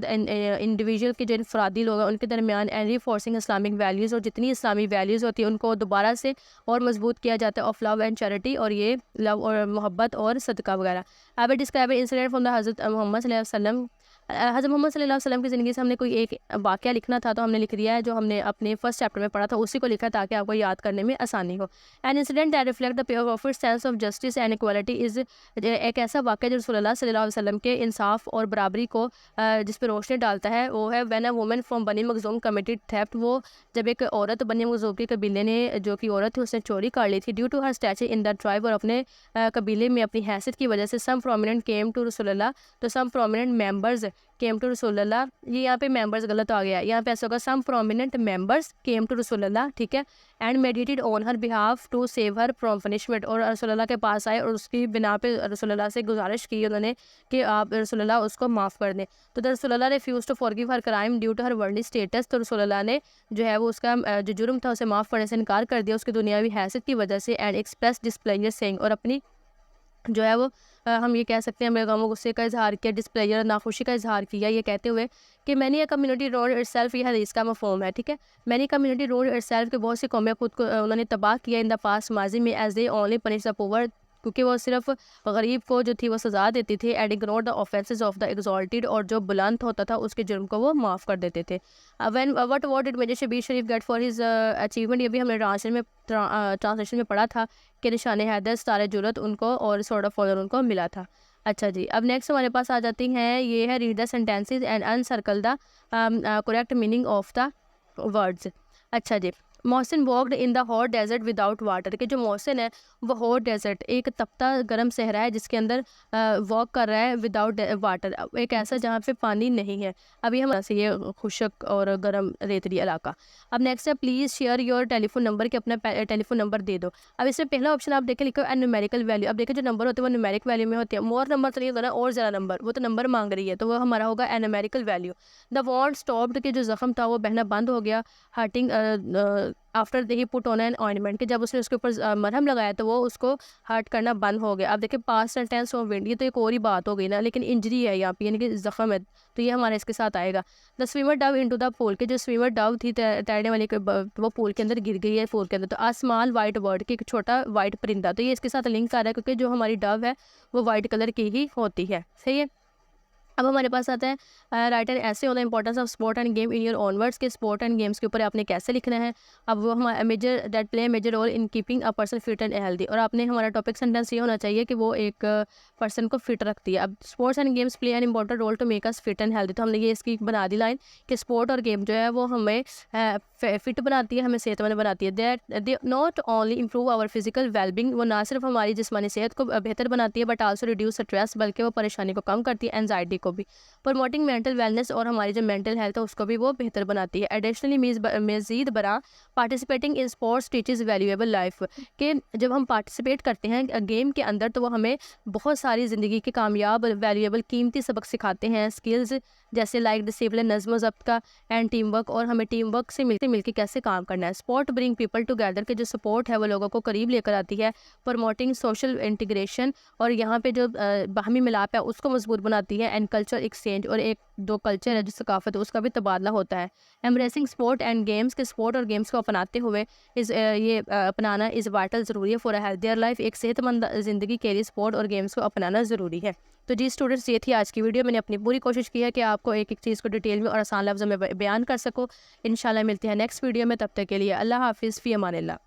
इंडिविजुअल के जो इनफरादी लोग हैं उनके दरमियान, एंड रीफोर्सिंग इस्लामिक वैल्यूज़, और जितनी इस्लामी वैल्यूज़ होती है उनको दोबारा से और मजबूत किया जाता है, ऑफ लव एंड चैरिटी, और ये लव और मोहब्बत और सदका वगैरह। अब डिस्क्राइब इंसिडेंट फ्रॉम द हज़रत मोहम्मद सल्लल्लाहु अलैहि वसल्लम। हज़रत मोहम्मद सल्लल्लाहु अलैहि वसल्लम की ज़िंदगी से हमने कोई एक वाक़या लिखना था तो हमने लिख दिया है, जो हमने अपने फर्स्ट चैप्टर में पढ़ा था उसी को लिखा ताकि आपको याद करने में आसानी हो। An incident that reflect the profit sense of justice and equality is, एक ऐसा वाक़या जो रसूलुल्लाह सल्लल्लाहु अलैहि वसल्लम के इंसाफ और बराबरी को जिस पर रोशनी डालता है, वो है व्हेन अ वुमन फ्रॉम बनी मखज़ूम कमिटेड थेफ्ट, वो जब एक औरत बनी मखज़ूम के कबीले ने, जो कि औरत थी, उसने चोरी कर ली थी, due to her stature in the tribe, और अपने कबीले में अपनी हैसियत की वजह से, सम प्रोमिनेंट केम टू रसूलुल्लाह, तो some prominent members came to रसूलुल्लाह, ये यहाँ पे मेंबर्स गलत आ गया है, यहाँ पे ऐसा होगा some prominent members came to रसूलुल्लाह, ठीक है, and meditated on her behalf to save her from punishment, और रसूलुल्लाह के पास आए और उसकी बिना पे रसूलुल्लाह से गुजारिश की उन्होंने कि आप रसूलुल्लाह उसको माफ़ कर दें। तो रसूलुल्लाह refuse to forgive her crime due to her worldly status, तो रसूलुल्लाह ने जो है वो उसका जो जुर्म था उसे माफ़ करने से इनकार कर दिया उसकी दुनियावी हैसियत की वजह से, एंड एक्सप्रेस डिस्प्लेजर सेइंग, और अपनी जो है वो हम ये कह सकते हैं मेरे गम गुस्से का इजहार किया, डिस्प्लेजर नाखुशी का इजहार किया, ये कहते हुए कि मैनी कम्युनिटी रोड इटसेल्फ, ये हदीस का मफहूम है, ठीक है। मैनी कम्युनिटी रोड इटसेल्फ के बहुत सी कौमें खुद को उन्होंने तबाह किया इन द पास माजी में, as they only punish the poor, क्योंकि वो सिर्फ गरीब को जो थी वो सज़ा देती थी, and ignore the offences of the exalted, और जो बुलंद होता था उसके जुर्म को वो माफ़ कर देते थे। When what did major Shabir Sharif get for his achievement, ये भी हमने ट्रांसलेशन में पढ़ा था कि निशान हैदर सितारे जुरत उनको और सॉर्ड ऑफ ऑनर उनको मिला था। अच्छा जी, अब नेक्स्ट हमारे पास आ जाती हैं, ये है read the sentences and encircle the correct meaning of the words. अच्छा जी, Mohsin walked in the hot desert without water, के जो मोहसिन है वो हॉट डेजर्ट एक तपता गर्म सहरा है जिसके अंदर वॉक कर रहा है विदाउट वाटर, एक ऐसा जहाँ पे पानी नहीं है। अभी हम से ये खुशक और गर्म रेतली इलाका। अब नेक्स्ट है please share your telephone number, के अपना टेलीफोन नंबर दे दो। अब इसमें पहला ऑप्शन आप देखें लिखो न्यूमेरिकल वैल्यू। अब देखें जो नंबर होते हैं वो न्यूमेरिक वैल्यू में होते हैं, मोर नंबर तो नहीं होता ना, और ज़्यादा नंबर, वो तो नंबर मांग रही है तो वो हमारा होगा numerical value. The want stopped, के जो ज़ख्म था वो बहना बंद हो गया, hurting after he put on an ointment, कि जब उसने उसके ऊपर मरहम लगाया तो वो उसको हर्ट करना बंद हो गया। अब देखिए पास्ट टेंस ऑफ विंड, ये तो एक और ही बात हो गई ना, लेकिन इंजरी है यहाँ पे यानी कि जख्म है, तो ये हमारे इसके साथ आएगा। The swimmer Dove into the pool, के जो स्विमर डव थी तैरने वाली वो पूल के अंदर गिर गई है पूल के अंदर। तो आ स्मॉल वाइट बर्ड, के एक छोटा वाइट परिंदा, तो ये इसके साथ लिंक आ रहा है क्योंकि जो हमारी डव है वो वाइट कलर की ही होती है, सही है। अब हमारे पास आता है राइट एन ऐसे होता है importance of sport and game in your own words, के स्पोर्ट एंड गेम्स के ऊपर आपने कैसे लिखना है। अब वो हमारा major that play major role in keeping a person fit and healthy, और आपने हमारा टॉपिक सेंटेंस ये होना चाहिए कि वो एक पर्सन को फिट रखती है। अब sports and games play an important role to make us fit and healthy, तो हमने ये इसकी बना दी लाइन कि स्पोर्ट और गेम जो है वो हमें फिट बनाती है, हमें सेहतमंद बनाती है। That they not only improve our physical wellbeing, वो ना सिर्फ हमारी जिस्मानी सेहत को बेहतर बनाती है बट आल्सो रिड्यूस स्ट्रेस, बल्कि वो परेशानी को कम करती है, एंजाइटी को भी, प्रमोटिंग मेंटल वेलनेस, और हमारी जो मेंटल हेल्थ है उसको भी वो बेहतर बनाती है। एडिशनली मज़ीद बरा participating in sports teaches valuable life, के जब हम पार्टिसिपेट करते हैं गेम के अंदर तो वो हमें बहुत सारी ज़िंदगी के कामयाब वैल्यूएबल कीमती सबक सिखाते हैं, स्किल्स जैसे लाइक डिसिप्लिन, नज़्म ज़ब्त का, एंड टीम वर्क, और हमें टीम वर्क से मिलकर कैसे काम करना है। स्पोर्ट ब्रिंग पीपल टुगेदर, के जो सपोर्ट है वो लोगों को करीब लेकर आती है, प्रमोटिंग सोशल इंटीग्रेशन, और यहाँ पे जो बाहमी मिलाप है उसको मजबूत बनाती है, एंड कल्चर एक्सचेंज, और एक दो कल्चर है जो सकाफत है उसका भी तबादला होता है। एम्ब्रेसिंग स्पोर्ट एंड गेम्स, के स्पोर्ट और गेम्स को अपनाते हुए अपनाना इज़ वाइटल ज़रूरी है फॉर अ हेल्थियर लाइफ, एक सेहतमंद ज़िंदगी के लिए स्पोर्ट और गेम्स को अपनाना ज़रूरी है। तो जी स्टूडेंट्स, ये थी आज की वीडियो। मैंने अपनी पूरी कोशिश की है कि आपको एक एक चीज़ को डिटेल में और आसान लफ्ज़ों में बयान कर सकूँ। इंशाल्लाह मिलते हैं नेक्स्ट वीडियो में, तब तक के लिए अल्लाह हाफिज़, फ़ी अमानिल्लाह।